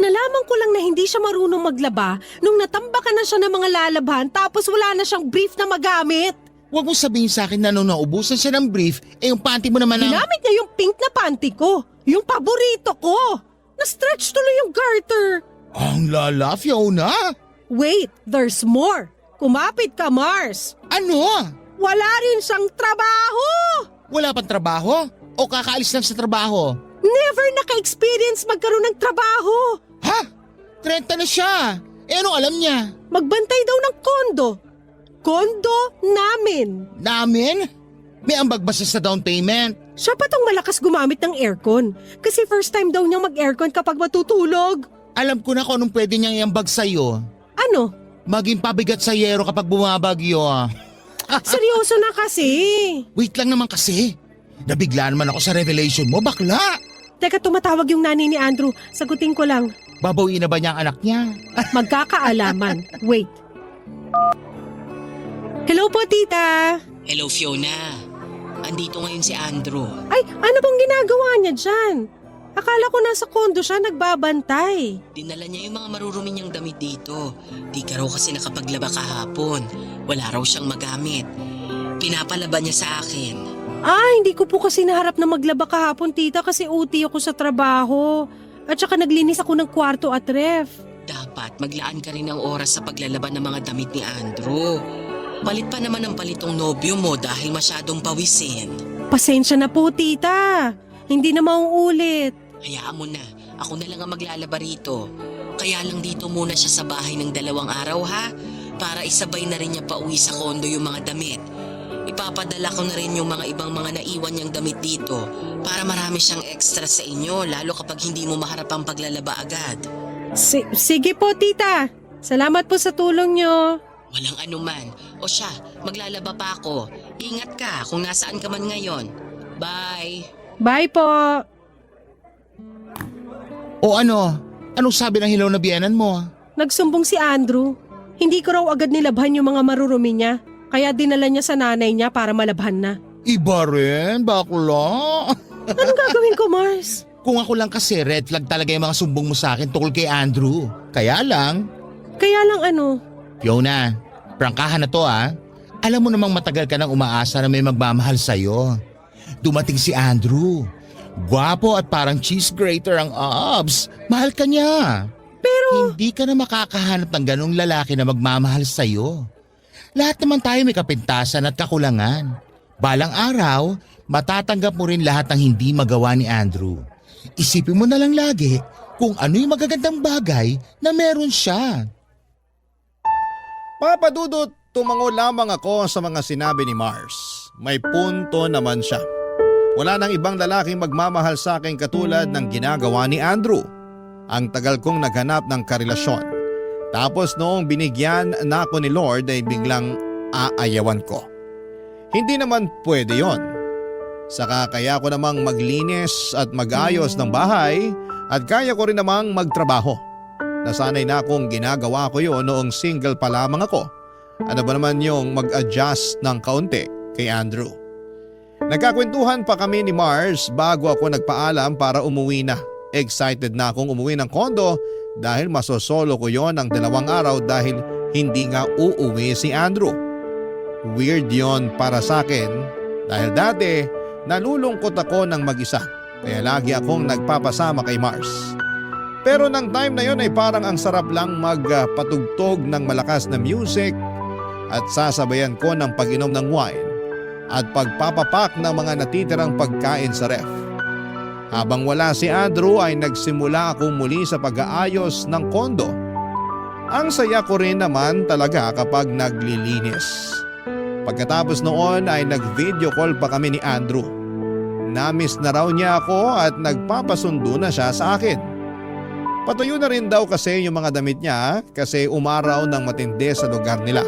Nalaman ko lang na hindi siya marunong maglaba nung natambakan na siya ng mga lalaban tapos wala na siyang brief na magamit. Huwag mo sabihin sa akin na nung naubusan siya ng brief, yung panty mo naman ang... Ginamit niya yung pink na panty ko. Yung paborito ko. Na-stretch tuloy yung garter. Ang lala, Fiona. Wait, there's more. Kumapit ka, Mars. Ano? Wala rin siyang trabaho. Wala pang trabaho? O kakaalis lang sa trabaho? Never naka-experience magkaroon ng trabaho. Ha? 30 na siya. Anong alam niya? Magbantay daw ng kondo. Kondo namin. Namin? May ambag ba siya sa down payment? Siya pa tong malakas gumamit ng aircon. Kasi first time daw niyang mag-aircon kapag matutulog. Alam ko na kung anong pwede niyang iambag sa'yo. Ano? Maging pabigat sa yero kapag bumabagyo. Seryoso na kasi. Wait lang naman kasi. Nabigla naman ako sa revelation mo, bakla. Teka, tumatawag yung nanay ni Andrew. Sagutin ko lang. Babawiin na ba niya ang anak niya? Magkakaalaman. Wait. Hello po, tita. Hello, Fiona. Andito ngayon si Andrew. Ay, ano bang ginagawa niya dyan? Akala ko nasa kondo siya nagbabantay. Dinala niya yung mga marurumi niyang damit dito. Di ka raw kasi nakapaglaba kahapon. Wala raw siyang magamit. Pinapalaba niya sa akin. Hindi ko po kasi naharap na maglaba kahapon, tita, kasi OT ako sa trabaho. At saka naglinis ako ng kwarto at ref. Dapat maglaan ka rin ng oras sa paglalaba ng mga damit ni Andrew. Palit pa naman ang palitong nobyo mo dahil masyadong pawisin. Pasensya na po, tita. Hindi na mauulit. Hayaan mo na. Ako na lang ang maglalaba rito. Kaya lang dito muna siya sa bahay ng 2 araw ha. Para isabay na rin niya pauwi sa kondo yung mga damit. Ipapadala ko na rin yung mga ibang mga naiwan niyang damit dito. Para marami siyang extra sa inyo. Lalo kapag hindi mo maharap ang paglalaba agad. Sige po, tita. Salamat po sa tulong niyo. Walang anuman. O siya, maglalaba pa ako. Ingat ka kung nasaan ka man ngayon. Bye! Bye po. O ano? Anong sabi ng hilaw na biyanan mo? Nagsumbong si Andrew. Hindi ko raw agad nilabhan yung mga marurumi niya. Kaya dinala niya sa nanay niya para malabhan na. Iba rin, bakla. Anong gagawin ko, Mars? Kung ako lang kasi, red flag talaga yung mga sumbong mo sa akin tungkol kay Andrew. Kaya lang, Ano? Fiona, prangkahan na to ah. Alam mo namang matagal ka nang umaasa na may magmamahal sa'yo. Dumating si Andrew. Gwapo at parang cheese grater ang abs. Mahal ka niya. Pero hindi ka na makakahanap ng ganong lalaki na magmamahal sa'yo. Lahat naman tayo may kapintasan at kakulangan. Balang araw, matatanggap mo rin lahat ng hindi magawa ni Andrew. Isipin mo na lang lagi kung ano yung magagandang bagay na meron siya. Papadudot, tumango lamang ako sa mga sinabi ni Mars. May punto naman siya. Wala nang ibang lalaking magmamahal sa akin katulad ng ginagawa ni Andrew. Ang tagal kong naghanap ng karelasyon. Tapos noong binigyan na ako ni Lord ay biglang aayawan ko. Hindi naman pwede yon. Saka kaya ko namang maglinis at mag-ayos ng bahay at kaya ko rin namang magtrabaho. Nasanay na akong ginagawa ko yon noong single pa lamang ako. Ano ba naman yung mag-adjust ng kaunti kay Andrew? Nagkakwentuhan pa kami ni Mars bago ako nagpaalam para umuwi na. Excited na akong umuwi ng kondo dahil masosolo ko yon ng 2 araw dahil hindi nga uuwi si Andrew. Weird yon para sa akin dahil dati nalulungkot ako ng mag-isa kaya lagi akong nagpapasama kay Mars. Pero nang time na yon ay parang ang sarap lang magpatugtog ng malakas na music at sasabayan ko ng pag-inom ng wine at pagpapapak ng mga natitirang pagkain sa ref. Habang wala si Andrew ay nagsimula akong muli sa pag-aayos ng kondo. Ang saya ko rin naman talaga kapag naglilinis. Pagkatapos noon ay nag-video call pa kami ni Andrew. Namiss na raw niya ako at nagpapasundo na siya sa akin. Patuyo na rin daw kasi yung mga damit niya kasi umaraw ng matindi sa lugar nila.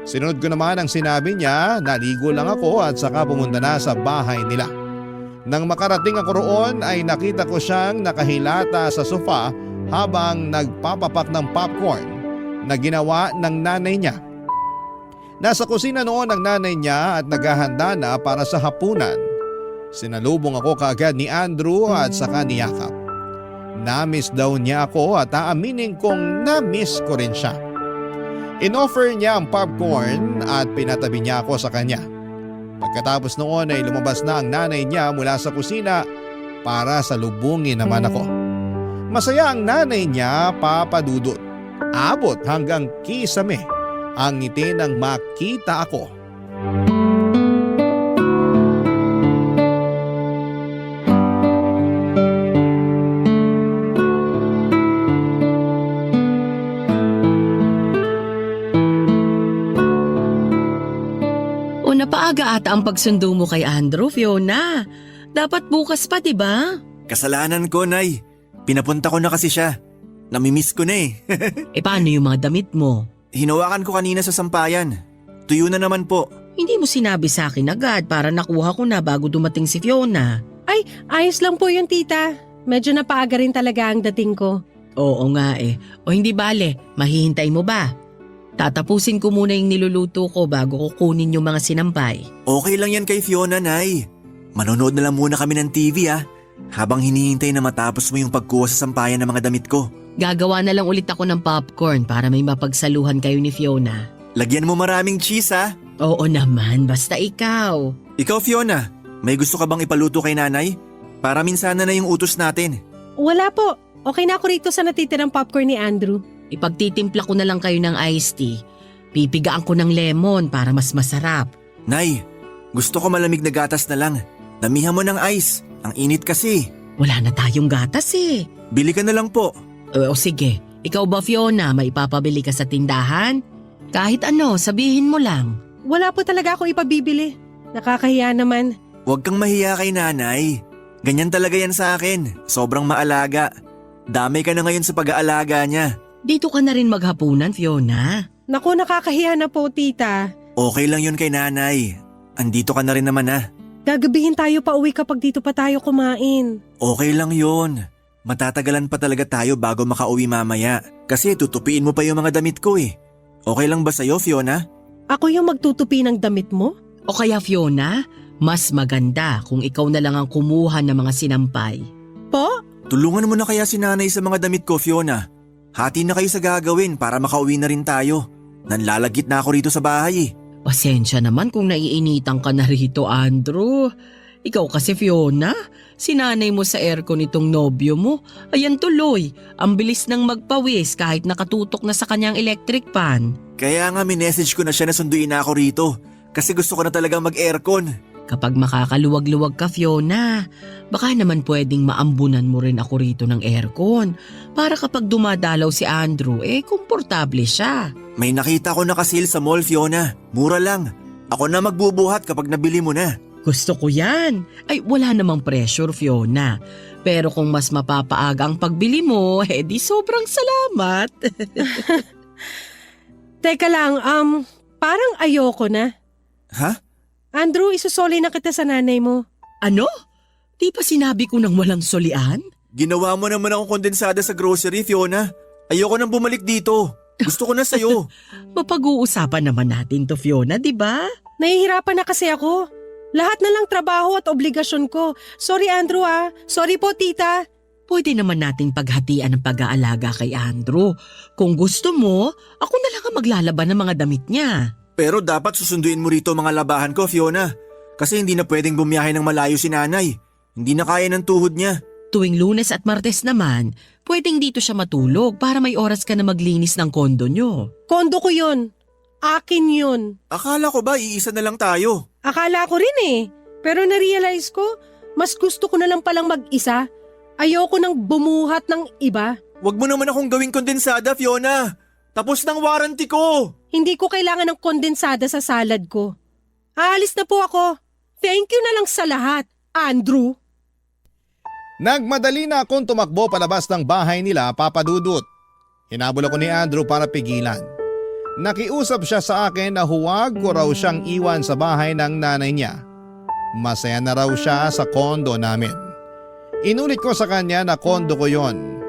Sinunod ko naman ang sinabi niya, naligo lang ako at saka pumunta na sa bahay nila. Nang makarating ako roon ay nakita ko siyang nakahilata sa sofa habang nagpapapak ng popcorn na ginawa ng nanay niya. Nasa kusina noon ang nanay niya at naghahanda na para sa hapunan. Sinalubong ako kaagad ni Andrew at saka niyakap. Namiss daw niya ako at aaminin kong namiss ko rin siya. Inoffer niya ang popcorn at pinatabi niya ako sa kanya. Pagkatapos noon ay lumabas na ang nanay niya mula sa kusina para salubungin naman ako. Masaya ang nanay niya, papadudot. Abot hanggang kisame ang ngiti nang makita ako. Kumusta ang pagsundo mo kay Andrew, Fiona? Dapat bukas pa, di ba? Kasalanan ko, Nay. Pinapunta ko na kasi siya. Namimiss ko na eh. E paano yung mga damit mo? Hinawakan ko kanina sa sampayan. Tuyo na naman po. Hindi mo sinabi sa akin agad para nakuha ko na bago dumating si Fiona. Ay, ayos lang po yun, tita. Medyo napaaga rin talaga ang dating ko. Oo nga eh. O hindi bale, mahihintay mo ba? Tatapusin ko muna yung niluluto ko bago ko kunin yung mga sinampay. Okay lang yan kay Fiona, Nay. Manonood na lang muna kami ng TV habang hinihintay na matapos mo yung pagkuha sa sampayan ng mga damit ko. Gagawa na lang ulit ako ng popcorn para may mapagsaluhan kayo ni Fiona. Lagyan mo maraming cheese Oo naman, basta ikaw. Ikaw, Fiona, may gusto ka bang ipaluto kay Nanay? Para minsan na yung utos natin. Wala po. Okay na ako rito sa natitirang popcorn ni Andrew. Ipagtitimpla ko na lang kayo ng iced tea. Pipigaan ko ng lemon para mas masarap. Nay, gusto ko malamig na gatas na lang. Damihan mo ng ice. Ang init kasi. Wala na tayong gatas eh. Bili ka na lang po. O sige, ikaw ba Fiona, may ipapabili ka sa tindahan? Kahit ano, sabihin mo lang. Wala po talaga ako ipabibili. Nakakahiya naman. Huwag kang mahiya kay Nanay. Ganyan talaga yan sa akin. Sobrang maalaga. Dami ka na ngayon sa pag-aalaga niya. Dito ka na rin maghapunan, Fiona. Naku, nakakahiya na po, tita. Okay lang yun kay Nanay. Andito ka na rin naman Gagabihin tayo pa uwi kapag dito pa tayo kumain. Okay lang yun. Matatagalan pa talaga tayo bago makauwi mamaya. Kasi tutupiin mo pa yung mga damit ko eh. Okay lang ba sa'yo, Fiona? Ako yung magtutupi ng damit mo? O kaya Fiona, mas maganda kung ikaw na lang ang kumuha ng mga sinampay. Po? Tulungan mo na kaya si Nanay sa mga damit ko, Fiona. Hati na kayo sa gagawin para makauwi na rin tayo. Nanlalagit na ako rito sa bahay eh. Pasensya naman kung naiinitan ka na rito, Andrew. Ikaw kasi Fiona, sinanay mo sa aircon itong nobyo mo. Ayan tuloy, ang bilis nang magpawis kahit nakatutok na sa kanyang electric fan. Kaya nga minessage ko na siya na sunduin na ako rito. Kasi gusto ko na talagang mag-aircon. Kapag makakaluwag-luwag ka Fiona, baka naman pwedeng maambunan mo rin ako rito ng aircon. Para kapag dumadalaw si Andrew, komportable siya. May nakita ko na kasil sa mall, Fiona. Mura lang. Ako na magbubuhat kapag nabili mo na. Gusto ko yan. Ay wala namang pressure Fiona. Pero kung mas mapapaaga ang pagbili mo, di sobrang salamat. Teka lang, parang ayoko na. Ha? Andrew, isusoli na kita sa nanay mo. Ano? Di pa sinabi ko nang walang solian? Ginawa mo naman akong kondensada sa grocery, Fiona. Ayoko nang bumalik dito. Gusto ko na sa'yo. Mapag-uusapan naman natin to Fiona, di ba? Nahihirapan na kasi ako. Lahat na lang trabaho at obligasyon ko. Sorry Andrew Sorry po tita. Pwede naman nating paghatian ang pag-aalaga kay Andrew. Kung gusto mo, ako na lang ang maglalaban ng mga damit niya. Pero dapat susunduin mo rito mga labahan ko, Fiona. Kasi hindi na pwedeng bumiyahe ng malayo si Nanay. Hindi na kaya ng tuhod niya. Tuwing Lunes at Martes naman, pwedeng dito siya matulog para may oras ka na maglinis ng kondo nyo. Kondo ko yun. Akin yun. Akala ko ba iisa na lang tayo? Akala ko rin Pero narealize ko, mas gusto ko na lang palang mag-isa. Ayoko nang bumuhat ng iba. Huwag mo naman akong gawing kondensada, Fiona. Tapos ng warranty ko. Hindi ko kailangan ng kondensada sa salad ko. Aalis na po ako. Thank you na lang sa lahat, Andrew. Nagmadali na akong tumakbo palabas ng bahay nila, Papa Dudut. Hinabol ako ni Andrew para pigilan. Nakiusap siya sa akin na huwag ko raw siyang iwan sa bahay ng nanay niya. Masaya na raw siya sa kondo namin. Inulit ko sa kanya na kondo ko yon.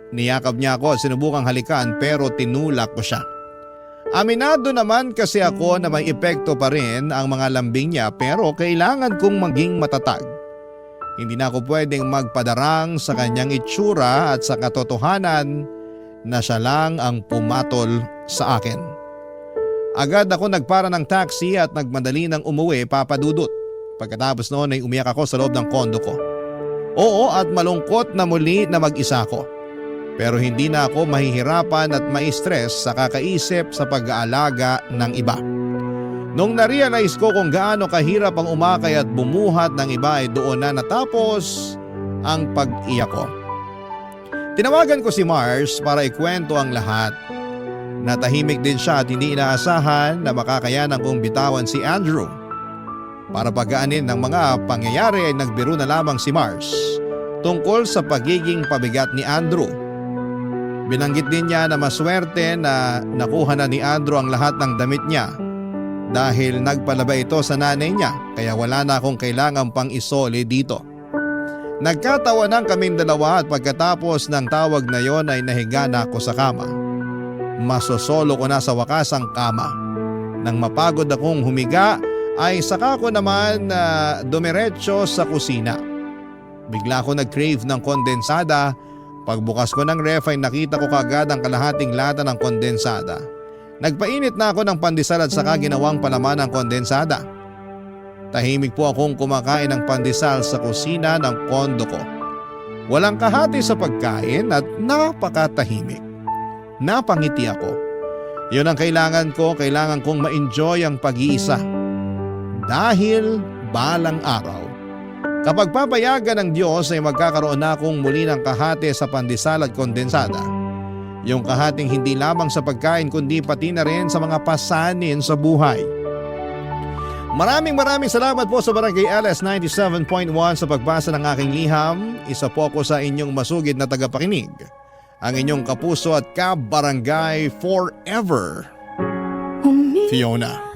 Niyakap niya ako at sinubukang halikan pero tinulak ko siya. Aminado naman kasi ako na may epekto pa rin ang mga lambing niya pero kailangan kong maging matatag. Hindi na ako pwedeng magpadarang sa kanyang itsura at sa katotohanan na siya lang ang pumatol sa akin. Agad ako nagpara ng taxi at nagmadali ng umuwi, Papa Dudut. Pagkatapos noon ay umiyak ako sa loob ng kondo ko. Oo, at malungkot na muli na mag-isa ko. Pero hindi na ako mahihirapan at ma-stress sa kakaisip sa pag-aalaga ng iba. Nung na-realize ko kung gaano kahirap ang umakay at bumuhat ng iba ay doon na natapos ang pag-iyak ko. Tinawagan ko si Mars para ikwento ang lahat. Natahimik din siya at hindi inaasahan na makakayanan kong bitawan si Andrew. Para pagaanin ng mga pangyayari ay nagbiro na lamang si Mars tungkol sa pagiging pabigat ni Andrew. Binanggit din niya na maswerte na nakuha na ni Andrew ang lahat ng damit niya dahil nagpalaba ito sa nanay niya kaya wala na akong kailangan pang isole dito. Nagkatawanan kaming dalawa at pagkatapos ng tawag na yon ay nahiga na ako sa kama. Masosolo ko na sa wakas ang kama. Nang mapagod akong humiga ay saka ko naman dumiretso sa kusina. Bigla ko nag-crave ng kondensada. Pagbukas ko ng ref ay nakita ko kagad ang kalahating lata ng kondensada. Nagpainit na ako ng pandesal at saka ginawang palaman ng kondensada. Tahimik po akong kumakain ng pandesal sa kusina ng kondo ko. Walang kahati sa pagkain at napakatahimik. Napangiti ako. Yun ang kailangan ko, kailangan kong ma-enjoy ang pag-iisa. Dahil balang araw, kapag papayagan ng Diyos ay magkakaroon na akong muli ng kahati sa pandesal at kondensada. Yung kahating hindi lamang sa pagkain kundi pati na rin sa mga pasanin sa buhay. Maraming salamat po sa Barangay LS 97.1 sa pagbasa ng aking liham. Isa po ako sa inyong masugid na tagapakinig. Ang inyong kapuso at kabarangay forever, Fiona.